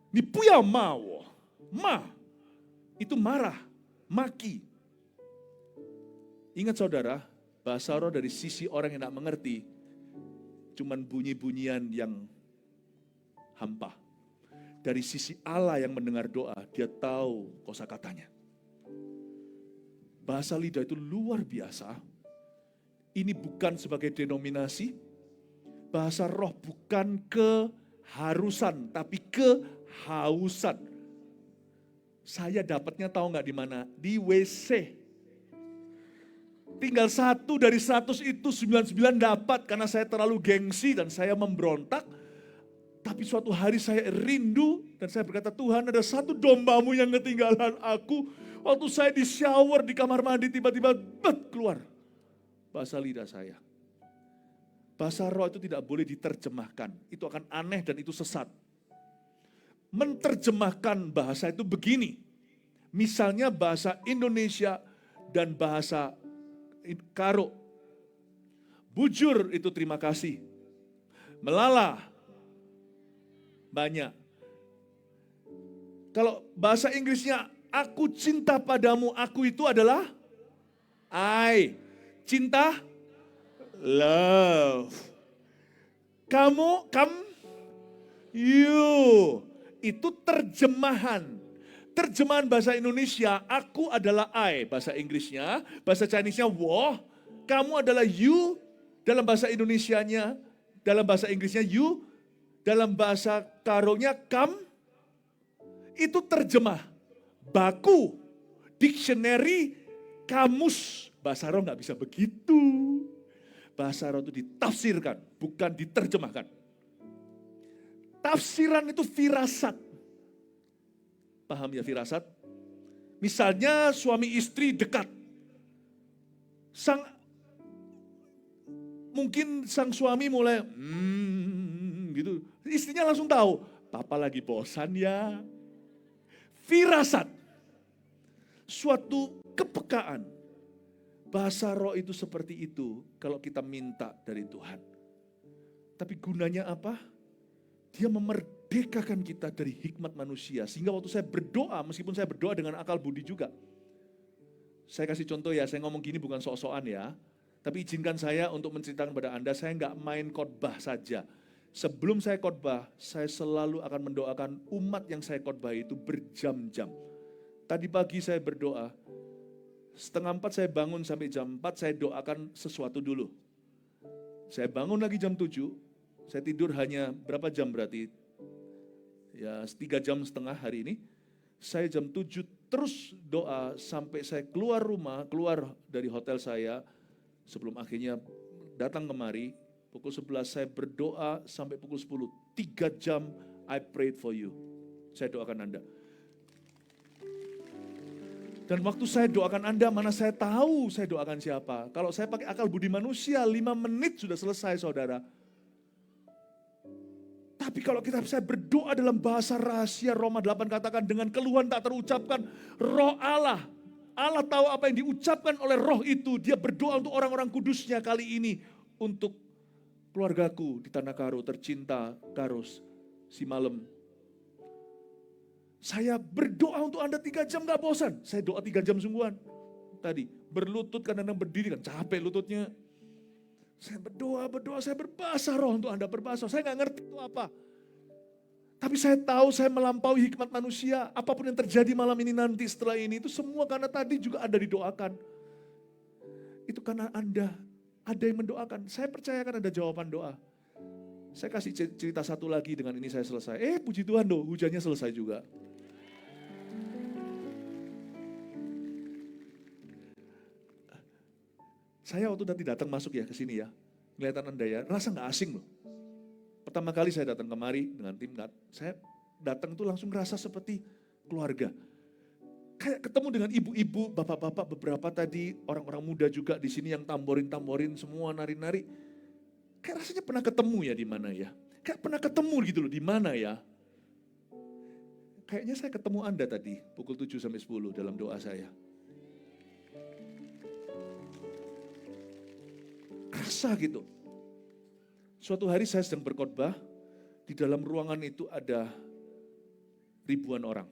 [SPEAKER 1] ni puyao ma wo. Ma itu marah, maki. Ingat saudara, bahasa roh dari sisi orang yang tidak mengerti, cuman bunyi-bunyian yang hampa. Dari sisi Allah yang mendengar doa, dia tahu kosakatanya. Bahasa lidah itu luar biasa. Ini bukan sebagai denominasi. Bahasa roh bukan keharusan, tapi kehausan. Saya dapatnya tahu nggak di mana? Di WC. Tinggal 1 dari 100 itu 99 dapat karena saya terlalu gengsi dan saya memberontak. Tapi suatu hari saya rindu dan saya berkata, Tuhan ada 1 dombamu yang ketinggalan aku. Waktu saya di shower di kamar mandi tiba-tiba keluar bahasa lidah saya. Bahasa roh itu tidak boleh diterjemahkan. Itu akan aneh dan itu sesat. Menerjemahkan bahasa itu begini. Misalnya bahasa Indonesia dan bahasa Karo. Bujur itu terima kasih. Melala banyak. Kalau bahasa Inggrisnya aku cinta padamu, aku itu adalah I. Cinta, love. Kamu, come, you. Itu terjemahan. Terjemahan bahasa Indonesia, aku adalah I. Bahasa Inggrisnya, bahasa Chinese-nya wo. Kamu adalah you. Dalam bahasa Indonesianya, dalam bahasa Inggrisnya you. Dalam bahasa Karonya come. Itu terjemah. Baku, dictionary, kamus. Bahasa Roh nggak bisa begitu. Bahasa Roh itu ditafsirkan, bukan diterjemahkan. Tafsiran itu firasat. Paham ya firasat? Misalnya suami istri dekat. Mungkin sang suami mulai, gitu. Istrinya langsung tahu, papa lagi bosan ya. Firasat. Suatu kepekaan. Bahasa Roh itu seperti itu kalau kita minta dari Tuhan. Tapi gunanya apa? Dia memerdekakan kita dari hikmat manusia. Sehingga waktu saya berdoa, meskipun saya berdoa dengan akal budi juga. Saya kasih contoh ya, saya ngomong gini bukan sok-sokan ya. Tapi izinkan saya untuk menceritakan kepada Anda, saya nggak main khotbah saja. Sebelum saya khotbah, saya selalu akan mendoakan umat yang saya khotbah itu berjam-jam. Tadi pagi saya berdoa, 3:30 saya bangun sampai jam 4 saya doakan sesuatu dulu. Saya bangun lagi jam 7, saya tidur hanya berapa jam berarti? Ya 3,5 jam hari ini. Saya jam 7 terus doa sampai saya keluar rumah, keluar dari hotel saya. Sebelum akhirnya datang kemari, pukul 11 saya berdoa sampai pukul 10. 3 jam I prayed for you. Saya doakan Anda. Dan waktu saya doakan Anda, mana saya tahu saya doakan siapa. Kalau saya pakai akal budi manusia, 5 menit sudah selesai saudara. Tapi kalau saya berdoa dalam bahasa rahasia, Roma 8 katakan dengan keluhan tak terucapkan, Roh Allah. Allah tahu apa yang diucapkan oleh Roh itu. Dia berdoa untuk orang-orang kudusnya kali ini. Untuk keluargaku di Tanah Karo, tercinta Karos, si malam. Saya berdoa untuk Anda 3 jam gak bosan. Saya doa 3 jam sungguhan. Tadi berlutut kadang-kadang berdiri kan capek lututnya. Saya berdoa, saya berbahasa roh untuk Anda berbahasa. Saya gak ngerti itu apa. Tapi saya tahu saya melampaui hikmat manusia. Apapun yang terjadi malam ini nanti setelah ini itu semua karena tadi juga Anda didoakan. Itu karena Anda ada yang mendoakan. Saya percaya kan ada jawaban doa. Saya kasih cerita satu lagi dengan ini saya selesai. Puji Tuhan loh, hujannya selesai juga. Saya waktu nanti datang masuk ya ke sini ya, kelihatan Anda ya, rasa nggak asing loh. Pertama kali saya datang kemari dengan tim, saya datang itu langsung rasa seperti keluarga. Kayak ketemu dengan ibu-ibu, bapak-bapak, beberapa tadi orang-orang muda juga di sini yang tamborin-tamborin semua nari-nari. Kayak rasanya pernah ketemu ya di mana ya? Kayak pernah ketemu gitu loh, di mana ya? Kayaknya saya ketemu Anda tadi pukul 7 sampai 10 dalam doa saya. Rasa gitu. Suatu hari saya sedang berkhotbah, di dalam ruangan itu ada ribuan orang.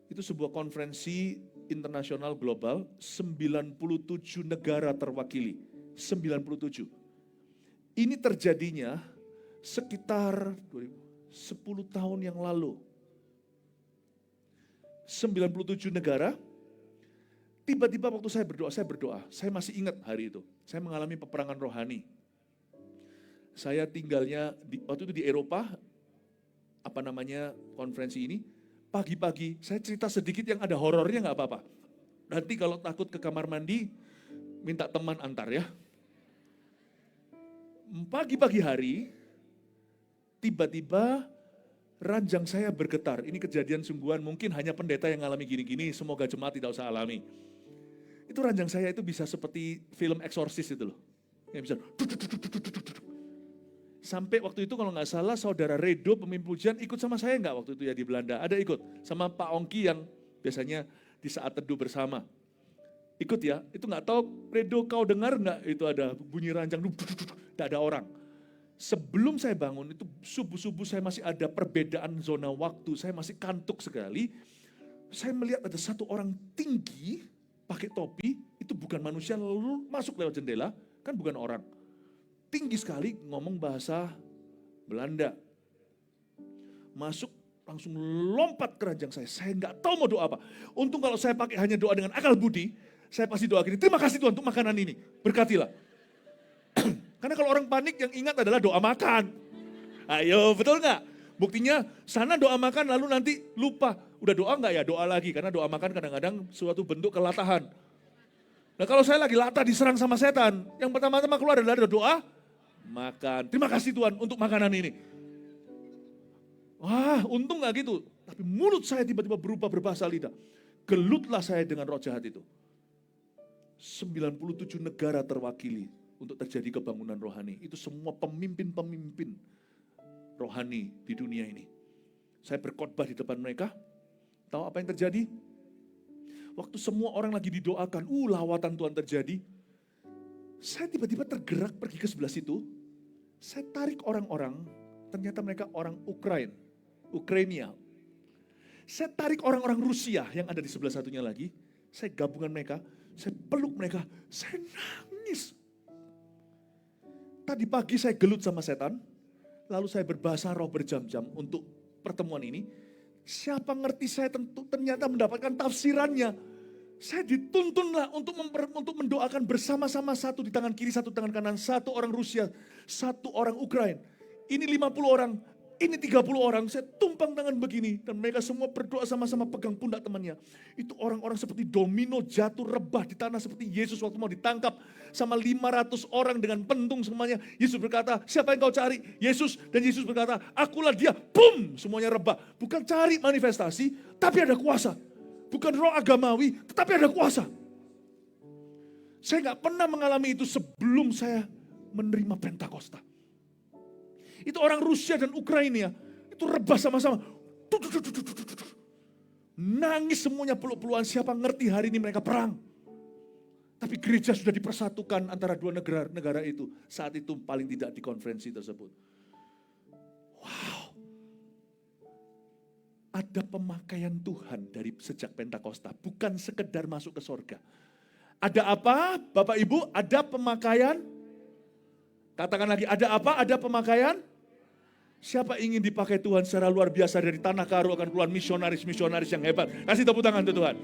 [SPEAKER 1] Itu sebuah konferensi internasional global, 97 negara terwakili. 97. Ini terjadinya sekitar 10 tahun yang lalu. 97 negara, tiba-tiba waktu saya berdoa, saya masih ingat hari itu. Saya mengalami peperangan rohani. Saya tinggalnya waktu itu di Eropa, konferensi ini. Pagi-pagi, saya cerita sedikit yang ada horornya nggak apa-apa. Nanti kalau takut ke kamar mandi, minta teman antar ya. Pagi-pagi hari, tiba-tiba ranjang saya bergetar. Ini kejadian sungguhan, mungkin hanya pendeta yang ngalami gini-gini, semoga jemaat tidak usah alami. Itu ranjang saya itu bisa seperti film Exorcist itu loh. Yang bisa sampai waktu itu kalau nggak salah saudara Redo pemimpin pujian ikut sama saya nggak waktu itu ya di Belanda. Ada ikut sama Pak Ongki yang biasanya di saat teduh bersama. Ikut ya, itu nggak tahu Redo kau dengar nggak itu ada bunyi ranjang, tidak ada orang. Sebelum saya bangun itu subuh-subuh saya masih ada perbedaan zona waktu, saya masih kantuk sekali. Saya melihat ada satu orang tinggi, pakai topi, itu itu bukan manusia lalu masuk lewat jendela, kan bukan orang. Tinggi sekali ngomong bahasa Belanda. Masuk langsung lompat ke ranjang saya nggak tahu mau doa apa. Untung kalau saya pakai hanya doa dengan akal budi, saya pasti doa gini, terima kasih Tuhan untuk makanan ini, berkatilah. Karena kalau orang panik yang ingat adalah doa makan. Ayo, betul nggak? Buktinya sana doa makan lalu nanti lupa. Udah doa nggak ya? Doa lagi, karena doa makan kadang-kadang suatu bentuk kelatahan. Nah kalau saya lagi latah diserang sama setan, yang pertama-tama keluar adalah doa makan. Terima kasih Tuhan untuk makanan ini. Wah, untung gak gitu. Tapi mulut saya tiba-tiba berubah berbahasa lidah. Gelutlah saya dengan roh jahat itu. 97 negara terwakili untuk terjadi kebangunan rohani. Itu semua pemimpin-pemimpin rohani di dunia ini. Saya berkhotbah di depan mereka. Tahu apa yang terjadi? Waktu semua orang lagi didoakan, lawatan Tuhan terjadi. Saya tiba-tiba tergerak pergi ke sebelah situ. Saya tarik orang-orang, ternyata mereka orang Ukraina. Saya tarik orang-orang Rusia yang ada di sebelah satunya lagi. Saya gabungan mereka, saya peluk mereka, saya nangis. Tadi pagi saya gelut sama setan, lalu saya berbahasa roh berjam-jam untuk pertemuan ini. Siapa ngerti saya ternyata mendapatkan tafsirannya. Saya dituntunlah untuk mendoakan bersama-sama, satu di tangan kiri, satu di tangan kanan. Satu orang Rusia, satu orang Ukraina. Ini 50 orang, ini 30 orang. Saya tumpang tangan begini. Dan mereka semua berdoa sama-sama pegang pundak temannya. Itu orang-orang seperti domino jatuh rebah di tanah seperti Yesus waktu mau ditangkap. Sama 500 orang dengan pentung semuanya. Yesus berkata, siapa yang kau cari? Yesus. Dan Yesus berkata, akulah dia. Boom! Semuanya rebah. Bukan cari manifestasi, tapi ada kuasa. Bukan roh agamawi, tetapi ada kuasa. Saya gak pernah mengalami itu sebelum saya menerima Pentakosta. Itu orang Rusia dan Ukraina, itu rebah sama-sama. Nangis semuanya peluk-pelukan, siapa ngerti hari ini mereka perang. Tapi gereja sudah dipersatukan antara dua negara itu. Saat itu paling tidak di konferensi tersebut. Wow. Ada pemakaian Tuhan dari sejak Pentakosta, bukan sekedar masuk ke sorga. Ada apa Bapak Ibu? Ada pemakaian. Katakan lagi, ada apa? Ada pemakaian. Siapa ingin dipakai Tuhan secara luar biasa dari tanah Karu akan keluar misionaris-misionaris yang hebat. Kasih tepuk tangan untuk Tuhan.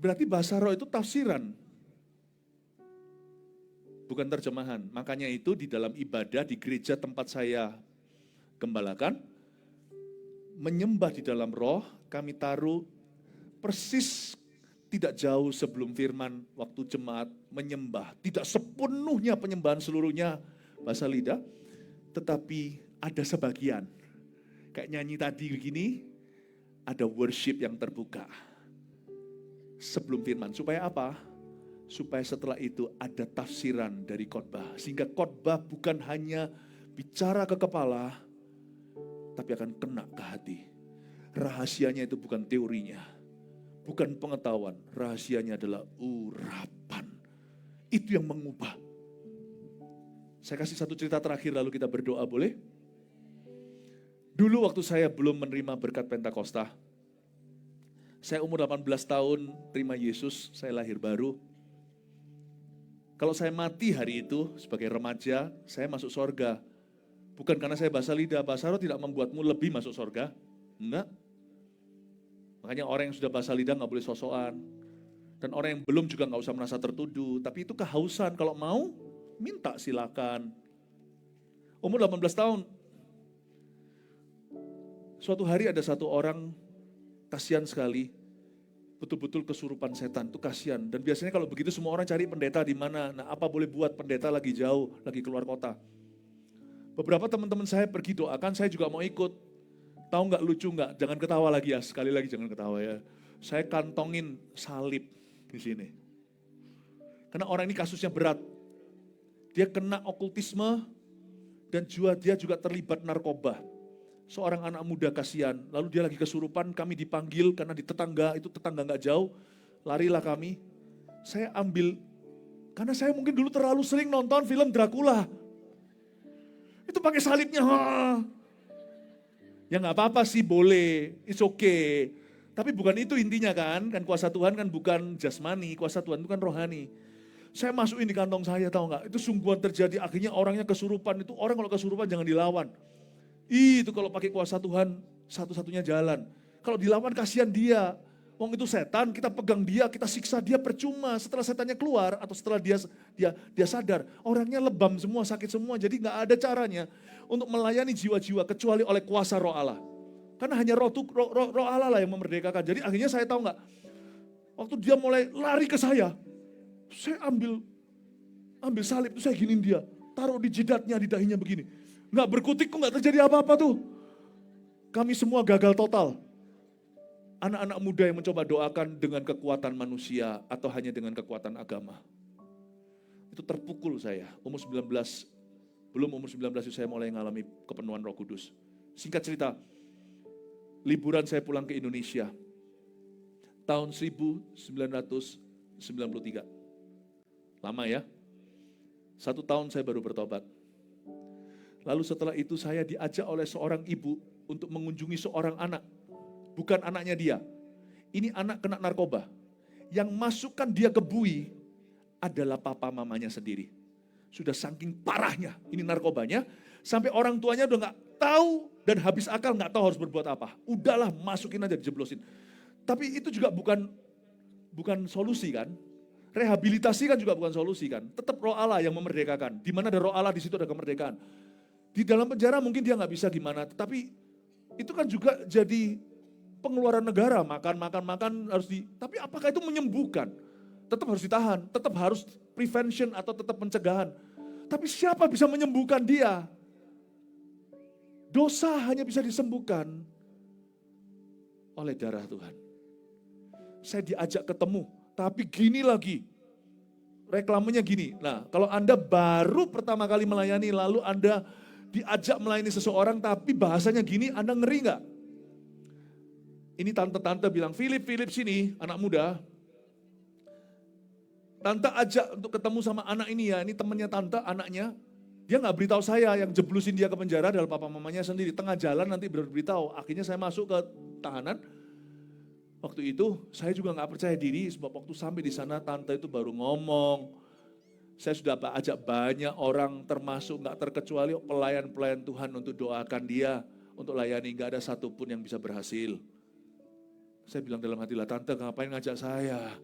[SPEAKER 1] Berarti bahasa roh itu tafsiran. Bukan terjemahan. Makanya itu di dalam ibadah di gereja tempat saya gembalakan, menyembah di dalam roh, kami taruh persis tidak jauh sebelum firman waktu jemaat menyembah. Tidak sepenuhnya penyembahan seluruhnya bahasa lidah, tetapi ada sebagian. Kayak nyanyi tadi begini, ada worship yang terbuka. Sebelum firman, supaya apa? Supaya setelah itu ada tafsiran dari khotbah. Sehingga khotbah bukan hanya bicara ke kepala, tapi akan kena ke hati. Rahasianya itu bukan teorinya, bukan pengetahuan. Rahasianya adalah urapan. Itu yang mengubah. Saya kasih satu cerita terakhir lalu kita berdoa, boleh? Dulu waktu saya belum menerima berkat Pentakosta, saya umur 18 tahun terima Yesus, saya lahir baru. Kalau saya mati hari itu sebagai remaja, saya masuk sorga. Bukan karena saya bahasa lidah, bahasa roh tidak membuatmu lebih masuk sorga. Enggak. Makanya orang yang sudah bahasa lidah gak boleh sosokan. Dan orang yang belum juga gak usah merasa tertuduh. Tapi itu kehausan, kalau mau minta silakan. Umur 18 tahun. Suatu hari ada satu orang, kasihan sekali. Betul-betul kesurupan setan, itu kasihan. Dan biasanya kalau begitu semua orang cari pendeta di mana. Nah, apa boleh buat, pendeta lagi jauh, lagi keluar kota. Beberapa teman-teman saya pergi doakan, saya juga mau ikut. Tahu nggak lucu nggak? Jangan ketawa lagi ya, sekali lagi jangan ketawa ya. Saya kantongin salib di sini. Karena orang ini kasusnya berat. Dia kena okultisme dan dia juga terlibat narkoba. Seorang anak muda kasihan, lalu dia lagi kesurupan, kami dipanggil karena di tetangga, itu tetangga gak jauh, larilah kami. Saya ambil, karena saya mungkin dulu terlalu sering nonton film Dracula. Itu pakai salibnya, ya gak apa-apa sih boleh, it's okay. Tapi bukan itu intinya kan kuasa Tuhan kan bukan jasmani, kuasa Tuhan itu kan rohani. Saya masukin di kantong saya, tahu nggak? Itu sungguhan terjadi, akhirnya orangnya kesurupan. Itu orang kalau kesurupan jangan dilawan. Itu kalau pakai kuasa Tuhan satu-satunya jalan. Kalau dilawan kasihan dia. Wong itu setan, kita pegang dia, kita siksa dia percuma. Setelah setannya keluar atau setelah dia sadar, orangnya lebam semua, sakit semua. Jadi nggak ada caranya untuk melayani jiwa-jiwa kecuali oleh kuasa Roh Allah. Karena hanya roh Allah lah yang memerdekakan. Jadi akhirnya saya tahu nggak, waktu dia mulai lari ke saya ambil salib itu saya giniin dia, taruh di jidatnya, di dahinya begini. Nggak berkutik kok nggak terjadi apa-apa tuh. Kami semua gagal total. Anak-anak muda yang mencoba doakan dengan kekuatan manusia atau hanya dengan kekuatan agama. Itu terpukul saya, umur 19, belum umur 19 itu saya mulai mengalami kepenuhan Roh Kudus. Singkat cerita, liburan saya pulang ke Indonesia, tahun 1993. Lama ya, 1 tahun saya baru bertobat. Lalu setelah itu saya diajak oleh seorang ibu untuk mengunjungi seorang anak. Bukan anaknya dia, ini anak kena narkoba. Yang masukkan dia ke bui adalah papa mamanya sendiri. Sudah saking parahnya ini narkobanya, sampai orang tuanya udah gak tahu dan habis akal gak tahu harus berbuat apa. Udahlah masukin aja, dijeblosin. Tapi itu juga bukan solusi kan. Rehabilitasi kan juga bukan solusi kan. Tetap Roh Allah yang memerdekakan. Di mana ada Roh Allah, di situ ada kemerdekaan. Di dalam penjara mungkin dia gak bisa gimana, tapi itu kan juga jadi pengeluaran negara, makan harus tapi apakah itu menyembuhkan? Tetap harus ditahan, tetap harus prevention atau tetap pencegahan. Tapi siapa bisa menyembuhkan dia? Dosa hanya bisa disembuhkan oleh darah Tuhan. Saya diajak ketemu, tapi gini lagi, reklamenya gini. Nah, kalau Anda baru pertama kali melayani, lalu Anda diajak melayani seseorang, tapi bahasanya gini, Anda ngeri nggak? Ini tante-tante bilang, Philip sini, anak muda. Tante ajak untuk ketemu sama anak ini ya, ini temannya tante, anaknya. Dia nggak beritahu saya, yang jeblusin dia ke penjara adalah papa mamanya sendiri. Tengah jalan nanti beritahu. Akhirnya saya masuk ke tahanan. Waktu itu saya juga nggak percaya diri, sebab waktu sampai di sana tante itu baru ngomong. Saya sudah ajak banyak orang, termasuk nggak terkecuali pelayan-pelayan Tuhan untuk doakan dia, untuk layani, nggak ada satupun yang bisa berhasil. Saya bilang dalam hati lah, tante ngapain ngajak saya?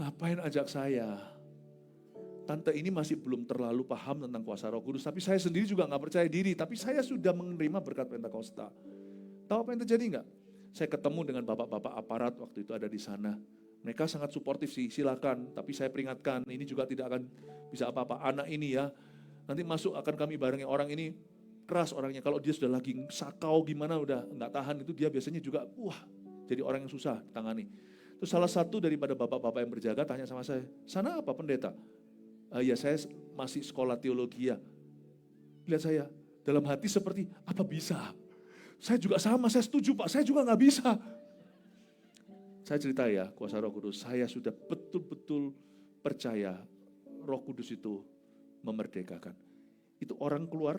[SPEAKER 1] Ngapain ajak saya? Tante ini masih belum terlalu paham tentang kuasa Roh Kudus, tapi saya sendiri juga nggak percaya diri, tapi saya sudah menerima berkat Pentakosta. Tahu apa yang terjadi nggak? Saya ketemu dengan bapak-bapak aparat waktu itu ada di sana. Mereka sangat suportif sih, silakan. Tapi saya peringatkan, ini juga tidak akan bisa apa-apa. Anak ini ya, nanti masuk akan kami barengi orang ini. Keras orangnya, kalau dia sudah lagi sakau gimana udah nggak tahan itu dia biasanya juga jadi orang yang susah ditangani. Terus salah satu daripada bapak-bapak yang berjaga tanya sama saya, sana apa pendeta? Ya saya masih sekolah teologi ya. Lihat saya dalam hati seperti apa bisa? Saya juga sama, saya setuju Pak, saya juga nggak bisa. Saya cerita ya kuasa Roh Kudus, saya sudah betul-betul percaya Roh Kudus itu memerdekakan. Itu orang keluar.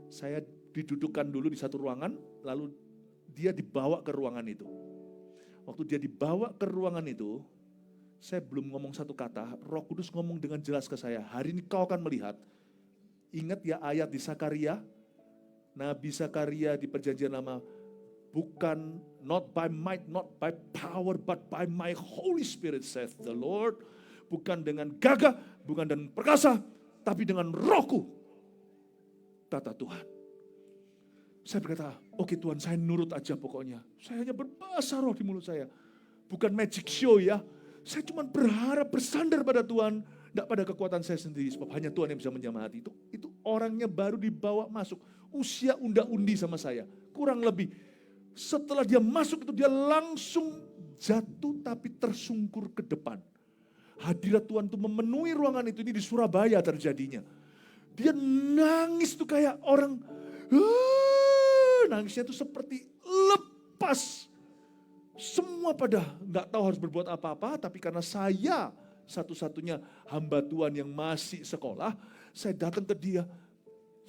[SPEAKER 1] Saya didudukkan dulu di satu ruangan, lalu dia dibawa ke ruangan itu. Waktu dia dibawa ke ruangan itu, saya belum ngomong satu kata, Roh Kudus ngomong dengan jelas ke saya, hari ini kau akan melihat. Ingat ya ayat di Sakaria, Nabi Sakaria di perjanjian lama, bukan not by might, not by power, but by my Holy Spirit saith the Lord. Bukan dengan gagah, bukan dengan perkasa, tapi dengan rohku, kata Tuhan. Saya berkata, oke Tuhan, saya nurut aja pokoknya. Saya hanya berbahasa roh di mulut saya. Bukan magic show ya. Saya cuma berharap bersandar pada Tuhan, tidak pada kekuatan saya sendiri. Sebab hanya Tuhan yang bisa menjamah hati. Itu orangnya baru dibawa masuk. Usia unda-undi sama saya. Kurang lebih. Setelah dia masuk itu dia langsung jatuh tapi tersungkur ke depan. Hadirat Tuhan itu memenuhi ruangan itu, ini di Surabaya terjadinya. Dia nangis tuh kayak orang, nangisnya tuh seperti lepas. Semua pada nggak tahu harus berbuat apa-apa, tapi karena saya satu-satunya hamba Tuhan yang masih sekolah, saya datang ke dia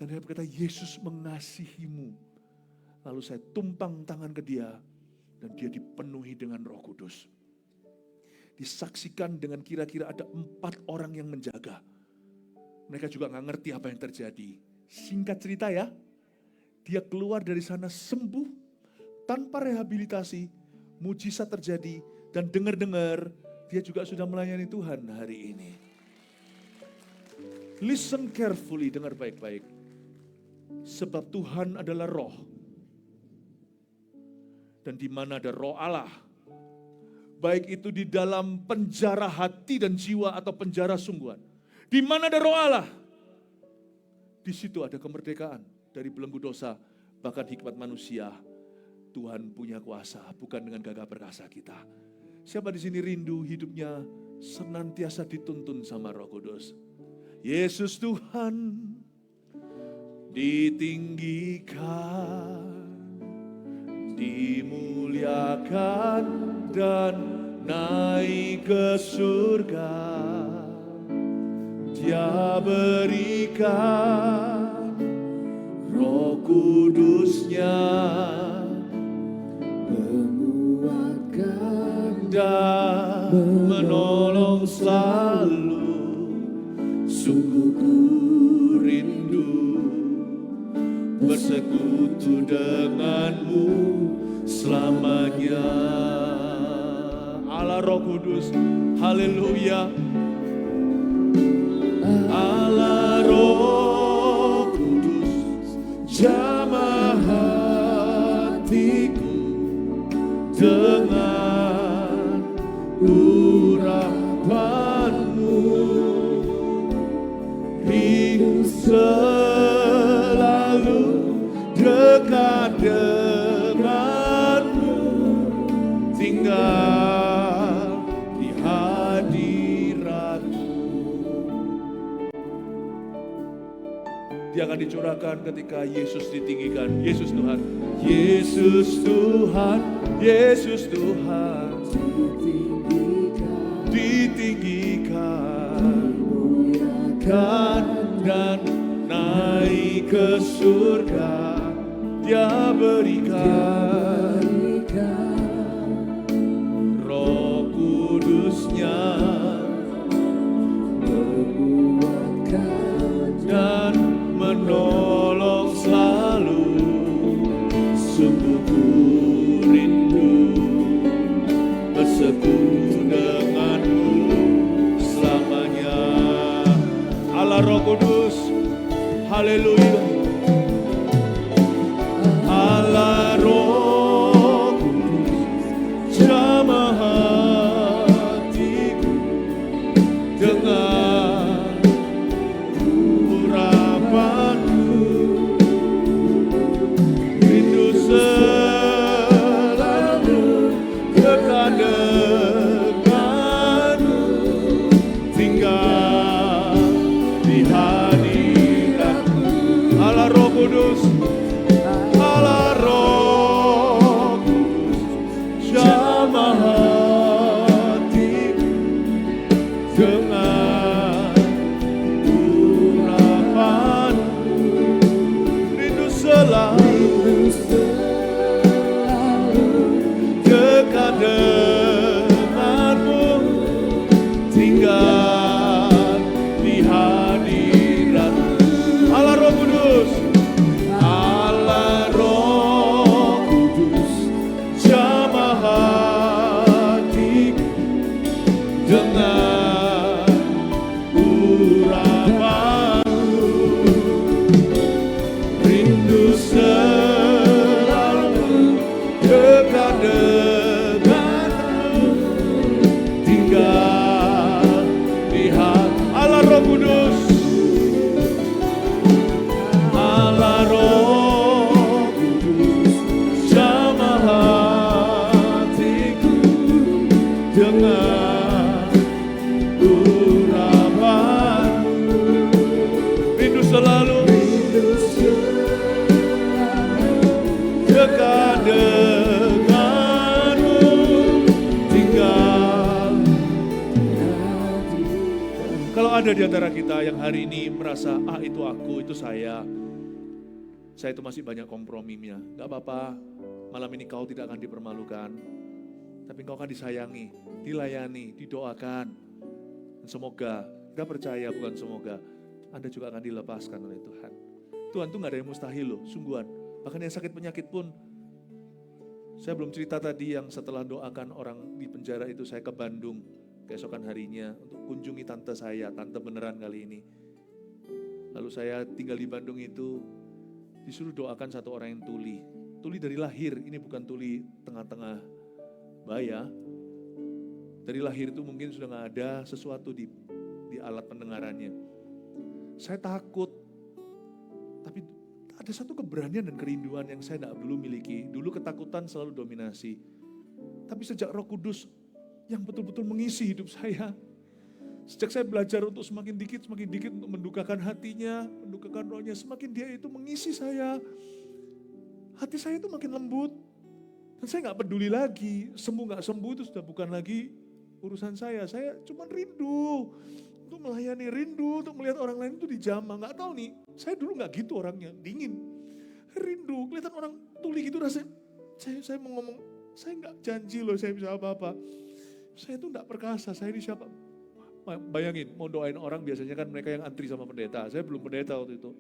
[SPEAKER 1] dan dia berkata, Yesus mengasihimu. Lalu saya tumpang tangan ke dia, dan dia dipenuhi dengan Roh Kudus. Disaksikan dengan kira-kira ada 4 orang yang menjaga. Mereka juga gak ngerti apa yang terjadi. Singkat cerita ya, dia keluar dari sana sembuh, tanpa rehabilitasi, mujizat terjadi, dan dengar-dengar dia juga sudah melayani Tuhan hari ini. Listen carefully, dengar baik-baik. Sebab Tuhan adalah roh. Dan di mana ada roh Allah, baik itu di dalam penjara hati dan jiwa atau penjara sungguhan. Di mana ada roh Allah, di situ ada kemerdekaan dari belenggu dosa, bahkan hikmat manusia. Tuhan punya kuasa, bukan dengan gagah perkasa kita. Siapa di sini rindu hidupnya senantiasa dituntun sama Roh Kudus? Yesus Tuhan ditinggikan, dimuliakan dan naik ke surga. Dia berikan Roh Kudus-Nya, menguatkan dan menolong selalu. Sungguh ku rindu bersekutu denganmu selamanya. Allah Roh Kudus, haleluya. Allah Roh Kudus, jamah hatiku dengan urapanmu. Rindu selalu dekat denganmu, tinggal di hadiratmu. Dia akan dicurahkan ketika Yesus ditinggikan. Yesus Tuhan, Yesus Tuhan, Yesus Tuhan, ditinggikan, dan naik ke surga. Dia berikan Roh Kudus-Nya, menguatkan dan menolong selalu. Sungguh ku rindu bersekutu denganmu selamanya. Allah Roh Kudus, haleluya. Allah Roh Kudus, jamah hatiku dengan urapanmu. Rindu selalu dekat denganmu, tinggal di hadiratmu. Allah Roh Kudus, Allah Roh Kudus, jamah hatiku dengan urapanmu. Rindu selalu dekat denganmu, tinggal di hadiratmu. Allah Roh Kudus, Allah Roh Kudus, jamah hatiku dengan urapanmu. Rindu selalu dekat denganmu, tinggal di hati. Allah Roh Kudus, Allah Roh Kudus, jamah hatiku dengan urapanmu. Rindu selalu dekat denganmu, tinggal. Kalau ada di antara kita yang hari ini merasa, itu aku, itu saya itu masih banyak komprominya, gak apa-apa. Malam ini kau tidak akan dipermalukan, tapi kau akan disayangi, dilayani, didoakan. Dan semoga, kita percaya bukan semoga, Anda juga akan dilepaskan oleh Tuhan. Tuhan tuh gak ada yang mustahil loh, sungguhan. Bahkan yang sakit penyakit pun, saya belum cerita tadi yang setelah doakan orang di penjara itu, saya ke Bandung keesokan harinya untuk kunjungi tante saya, tante beneran kali ini. Lalu saya tinggal di Bandung itu, disuruh doakan satu orang yang tuli dari lahir, ini bukan tuli tengah-tengah baya. Dari lahir itu mungkin sudah gak ada sesuatu di alat pendengarannya. Saya takut, tapi ada satu keberanian dan kerinduan yang saya tidak dulu miliki. Dulu ketakutan selalu dominasi. Tapi sejak Roh Kudus yang betul-betul mengisi hidup saya, sejak saya belajar untuk semakin dikit untuk mendukakan hatinya, mendukakan rohnya, semakin dia itu mengisi saya. Hati saya itu makin lembut. Dan saya gak peduli lagi, sembuh gak sembuh itu sudah bukan lagi urusan saya. Saya cuma rindu untuk melayani, rindu untuk melihat orang lain itu dijamah. Gak tahu nih, saya dulu gak gitu orangnya, dingin. Rindu, kelihatan orang tuli gitu rasanya. Saya mau ngomong, saya gak janji loh saya bisa apa-apa. Saya itu gak perkasa, saya ini siapa? Bayangin, mau doain orang biasanya kan mereka yang antri sama pendeta. Saya belum pendeta waktu itu.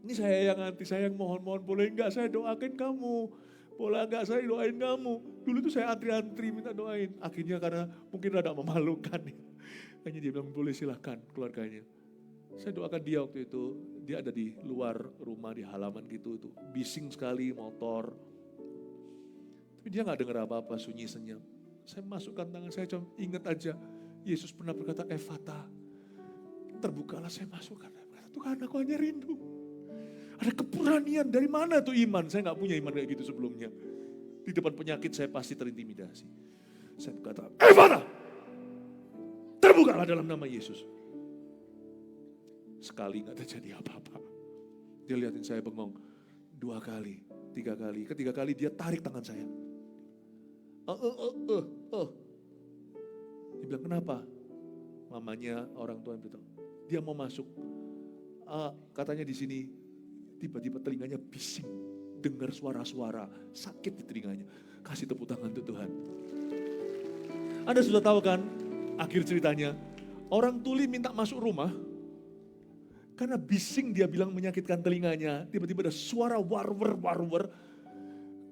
[SPEAKER 1] Ini saya yang antri, saya yang mohon-mohon, boleh enggak saya doain kamu? Boleh enggak saya doain kamu? Dulu tuh saya antri-antri minta doain. Akhirnya karena mungkin rada memalukan. Hanya dia bilang boleh silakan keluarganya. Saya doakan dia waktu itu, dia ada di luar rumah di halaman gitu, itu bising sekali motor. Tapi dia gak dengar apa-apa, sunyi senyum. Saya masukkan tangan, saya cuma ingat aja, Yesus pernah berkata, Efata, terbukalah, saya masukkan. Tuhan, aku hanya rindu. Ada keberanian, dari mana tuh iman? Saya gak punya iman kayak gitu sebelumnya. Di depan penyakit saya pasti terintimidasi. Saya berkata, Efata, terbukalah dalam nama Yesus. Sekali gak terjadi apa-apa. Dia lihatin saya bengong. 2 kali, 3 kali. Ketiga kali dia tarik tangan saya. Dia bilang, kenapa? Mamanya orang tua yang beritahu. Dia mau masuk. Katanya di sini, tiba-tiba telinganya bising. Dengar suara-suara, sakit di telinganya. Kasih tepuk tangan untuk Tuhan. Anda sudah tahu kan, akhir ceritanya. Orang tuli minta masuk rumah. Karena bising dia bilang menyakitkan telinganya. Tiba-tiba ada suara warwer.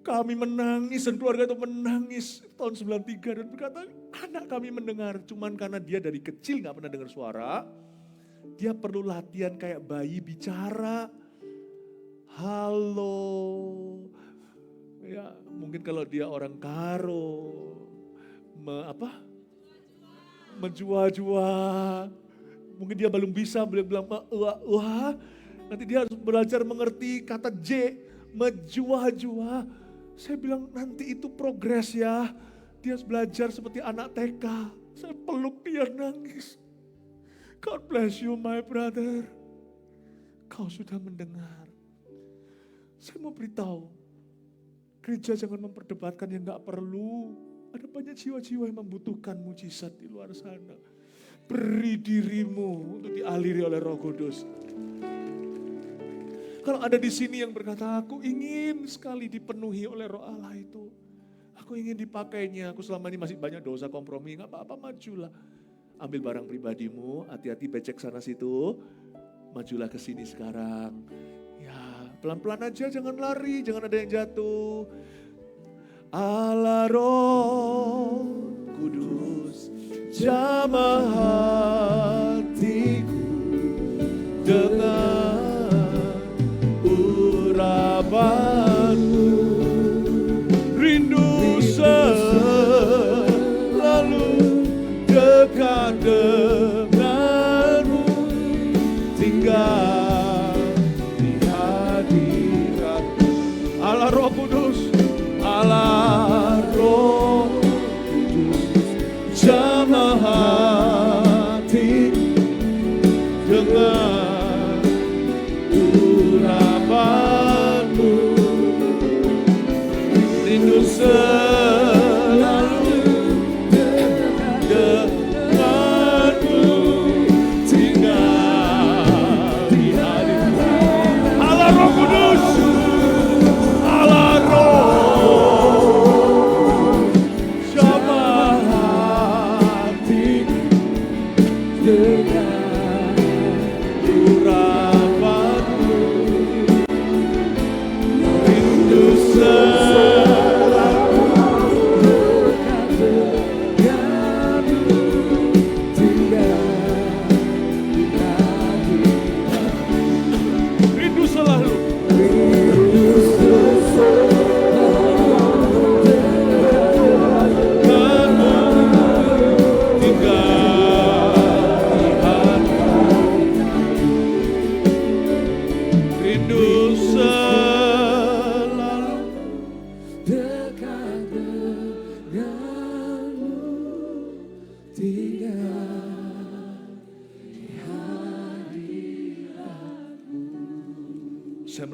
[SPEAKER 1] Kami menangis dan keluarga itu menangis. Tahun 93 dan berkata, anak kami mendengar. Cuman karena dia dari kecil gak pernah dengar suara. Dia perlu latihan kayak bayi bicara. Halo. Ya mungkin kalau dia orang Karo. Menjua-jua. Mungkin dia belum bisa bilang wah. Nanti dia harus belajar mengerti kata J, menjua-jua. Saya bilang nanti itu progres ya. Dia harus belajar seperti anak TK. Saya peluk dia nangis. God bless you my brother. Kau sudah mendengar. Saya mau beritahu. Gereja jangan memperdebatkan yang gak perlu. Ada banyak jiwa-jiwa yang membutuhkan mujizat di luar sana. Beri dirimu untuk dialiri oleh Roh Kudus. Kalau ada di sini yang berkata, aku ingin sekali dipenuhi oleh Roh Allah itu. Aku ingin dipakainya, aku selama ini masih banyak dosa kompromi, gak apa-apa majulah. Ambil barang pribadimu, hati-hati becek sana situ, majulah ke sini sekarang. Ya, pelan-pelan aja, jangan lari, jangan ada yang jatuh. Allah Roh Kudus, jamah hatiku dengan urapanmu, rindu selalu dekat denganmu, tinggal di hadiratmu. Allah Roh Kudus, Allah Roh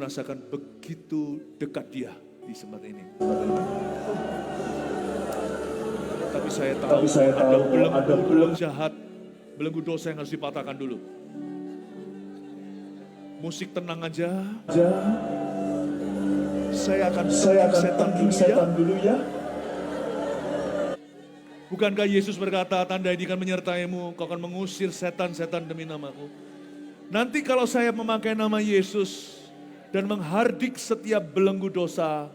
[SPEAKER 1] merasakan begitu dekat dia di tempat ini. Tapi saya tahu ada belenggu jahat, belenggu dosa yang harus dipatahkan dulu. Musik tenang aja. Saya akan setan dulu ya. Bukankah Yesus berkata, tanda ini akan menyertaimu, kau akan mengusir setan-setan demi namaku. Nanti kalau saya memakai nama Yesus dan menghardik setiap belenggu dosa,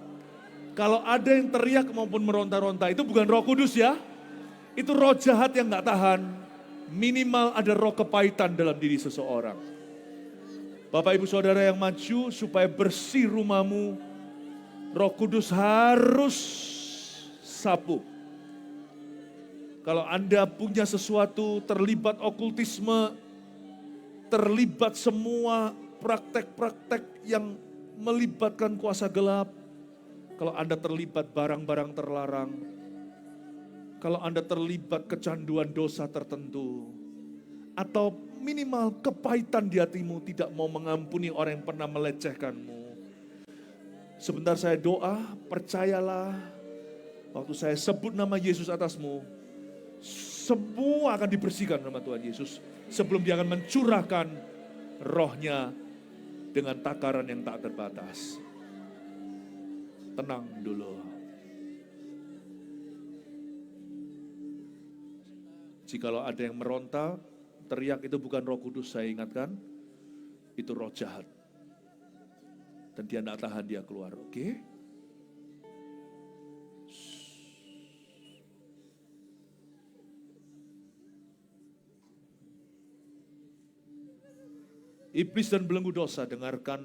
[SPEAKER 1] kalau ada yang teriak maupun meronta-ronta, itu bukan Roh Kudus ya. Itu roh jahat yang gak tahan. Minimal ada roh kepahitan dalam diri seseorang. Bapak Ibu Saudara yang maju, supaya bersih rumahmu, Roh Kudus harus sapu. Kalau Anda punya sesuatu terlibat okultisme, terlibat semua praktek-praktek yang melibatkan kuasa gelap, kalau Anda terlibat barang-barang terlarang, kalau Anda terlibat kecanduan dosa tertentu, atau minimal kepahitan di hatimu tidak mau mengampuni orang yang pernah melecehkanmu. Sebentar saya doa, percayalah, waktu saya sebut nama Yesus atasmu, semua akan dibersihkan sama Tuhan Yesus. Sebelum dia akan mencurahkan rohnya dengan takaran yang tak terbatas. Tenang dulu. Jikalau ada yang meronta, teriak, itu bukan Roh Kudus, saya ingatkan. Itu roh jahat. Dan dia tidak tahan, dia keluar, oke? Iblis dan belenggu dosa, dengarkan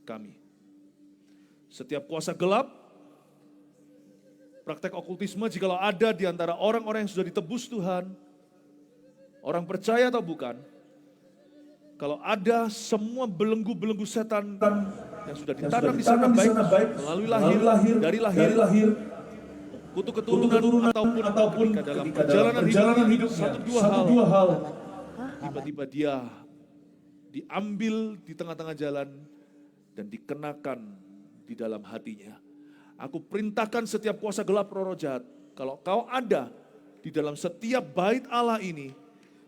[SPEAKER 1] kami. Setiap kuasa gelap, praktek okultisme, jikalau ada di antara orang-orang yang sudah ditebus Tuhan, orang percaya atau bukan, kalau ada semua belenggu-belenggu setan yang sudah ditanam di sana, baik melalui lahir, dari lahir, kutuk keturunan ataupun dalam perjalanan hidup, satu dua hal, tiba-tiba dia diambil di tengah-tengah jalan dan dikenakan di dalam hatinya. Aku perintahkan setiap kuasa gelap roh jahat, kalau kau ada di dalam setiap bait Allah ini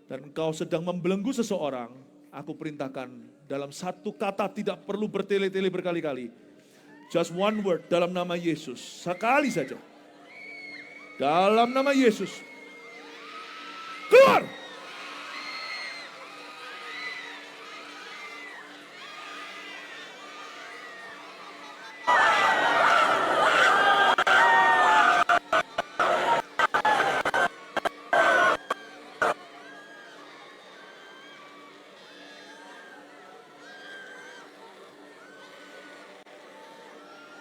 [SPEAKER 1] dan kau sedang membelenggu seseorang, aku perintahkan dalam satu kata, tidak perlu bertele-tele berkali-kali. Just one word, dalam nama Yesus, sekali saja. Dalam nama Yesus. Keluar!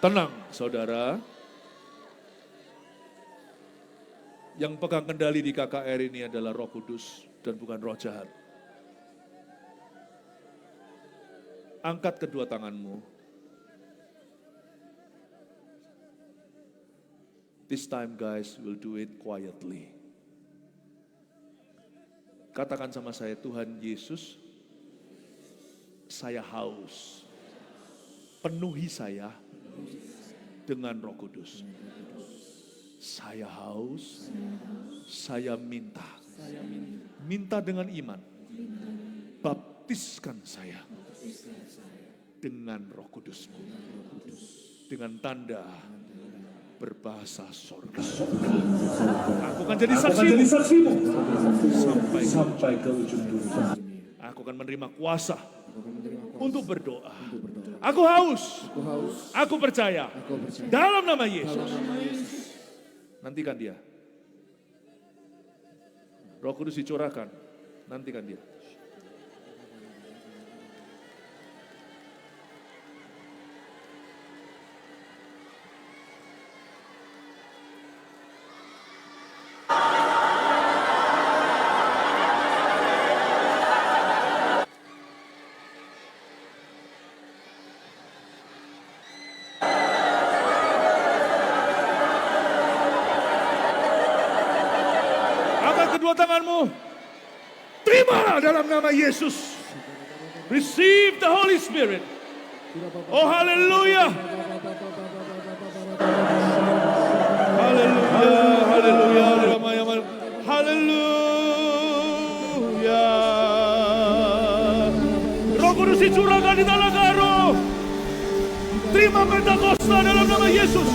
[SPEAKER 1] Tenang, saudara. Yang pegang kendali di KKR ini adalah Roh Kudus dan bukan roh jahat. Angkat kedua tanganmu. This time guys, we'll do it quietly. Katakan sama saya, Tuhan Yesus, saya haus. Penuhi saya dengan Roh Kudus. Saya haus, saya minta. Minta dengan iman. Baptiskan saya dengan Roh Kudus-Mu. Dengan tanda berbahasa sorga. Aku akan jadi saksimu sampai ke ujung dunia. Aku akan menerima kuasa untuk berdoa. Aku haus, aku percaya. Dalam nama Yesus. Nantikan dia. Roh Kudus dicurahkan. Nantikan dia. Kedua tanganmu, terimalah dalam nama Yesus. Receive the Holy Spirit. Oh, hallelujah. Hallelujah, hallelujah, hallelujah. Roh Kudus dicurahkan di tanah Karo. Terima Pentakosta dalam nama Yesus.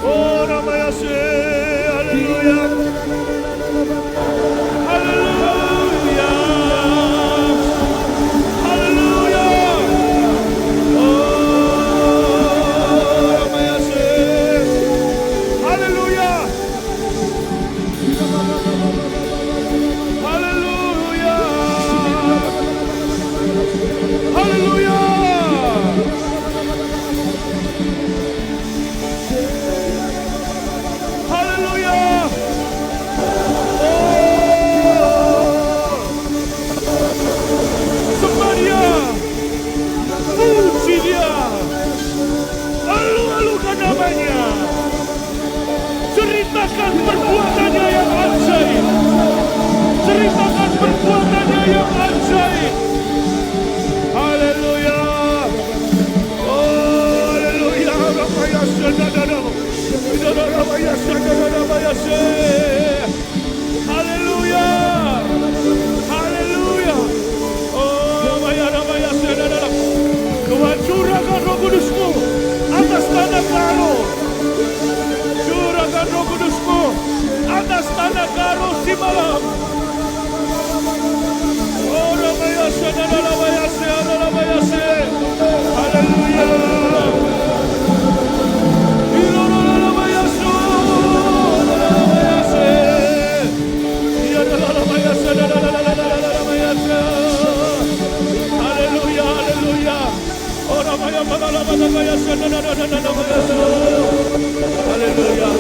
[SPEAKER 1] Oh, nama Yesus. Haleluya. Haleluya. Haleluya. Oh, nama Yesus. Haleluya. Haleluya. Haleluya. Namanya, ceritakan perbuatannya yang ajaib, ceritakan perbuatannya yang ajaib. Haleluya, oh haleluya, Ramaya Sadadadam, Ramaya Sadadadamaya Se, haleluya, haleluya, oh Ramaya Sadadadam. Tuhan curahkan Roh Kudus-Mu atas tanah Karo. Curahkan Roh Kudus-Mu atas tanah Karo si malam. Oh, Ramaya Sadadadamaya Se, Ramaya Se. Haleluya. Ramaya Se, Ramaya Se. Ya Ramaya Sadadadamaya Se. Haleluya, haleluya. Oh, Ramaya Sadadadamaya Se. Haleluya.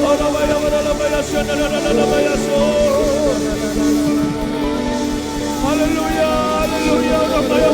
[SPEAKER 1] Oh, Ramaya Sadadadamaya Se. Haleluya, haleluya. Ramaya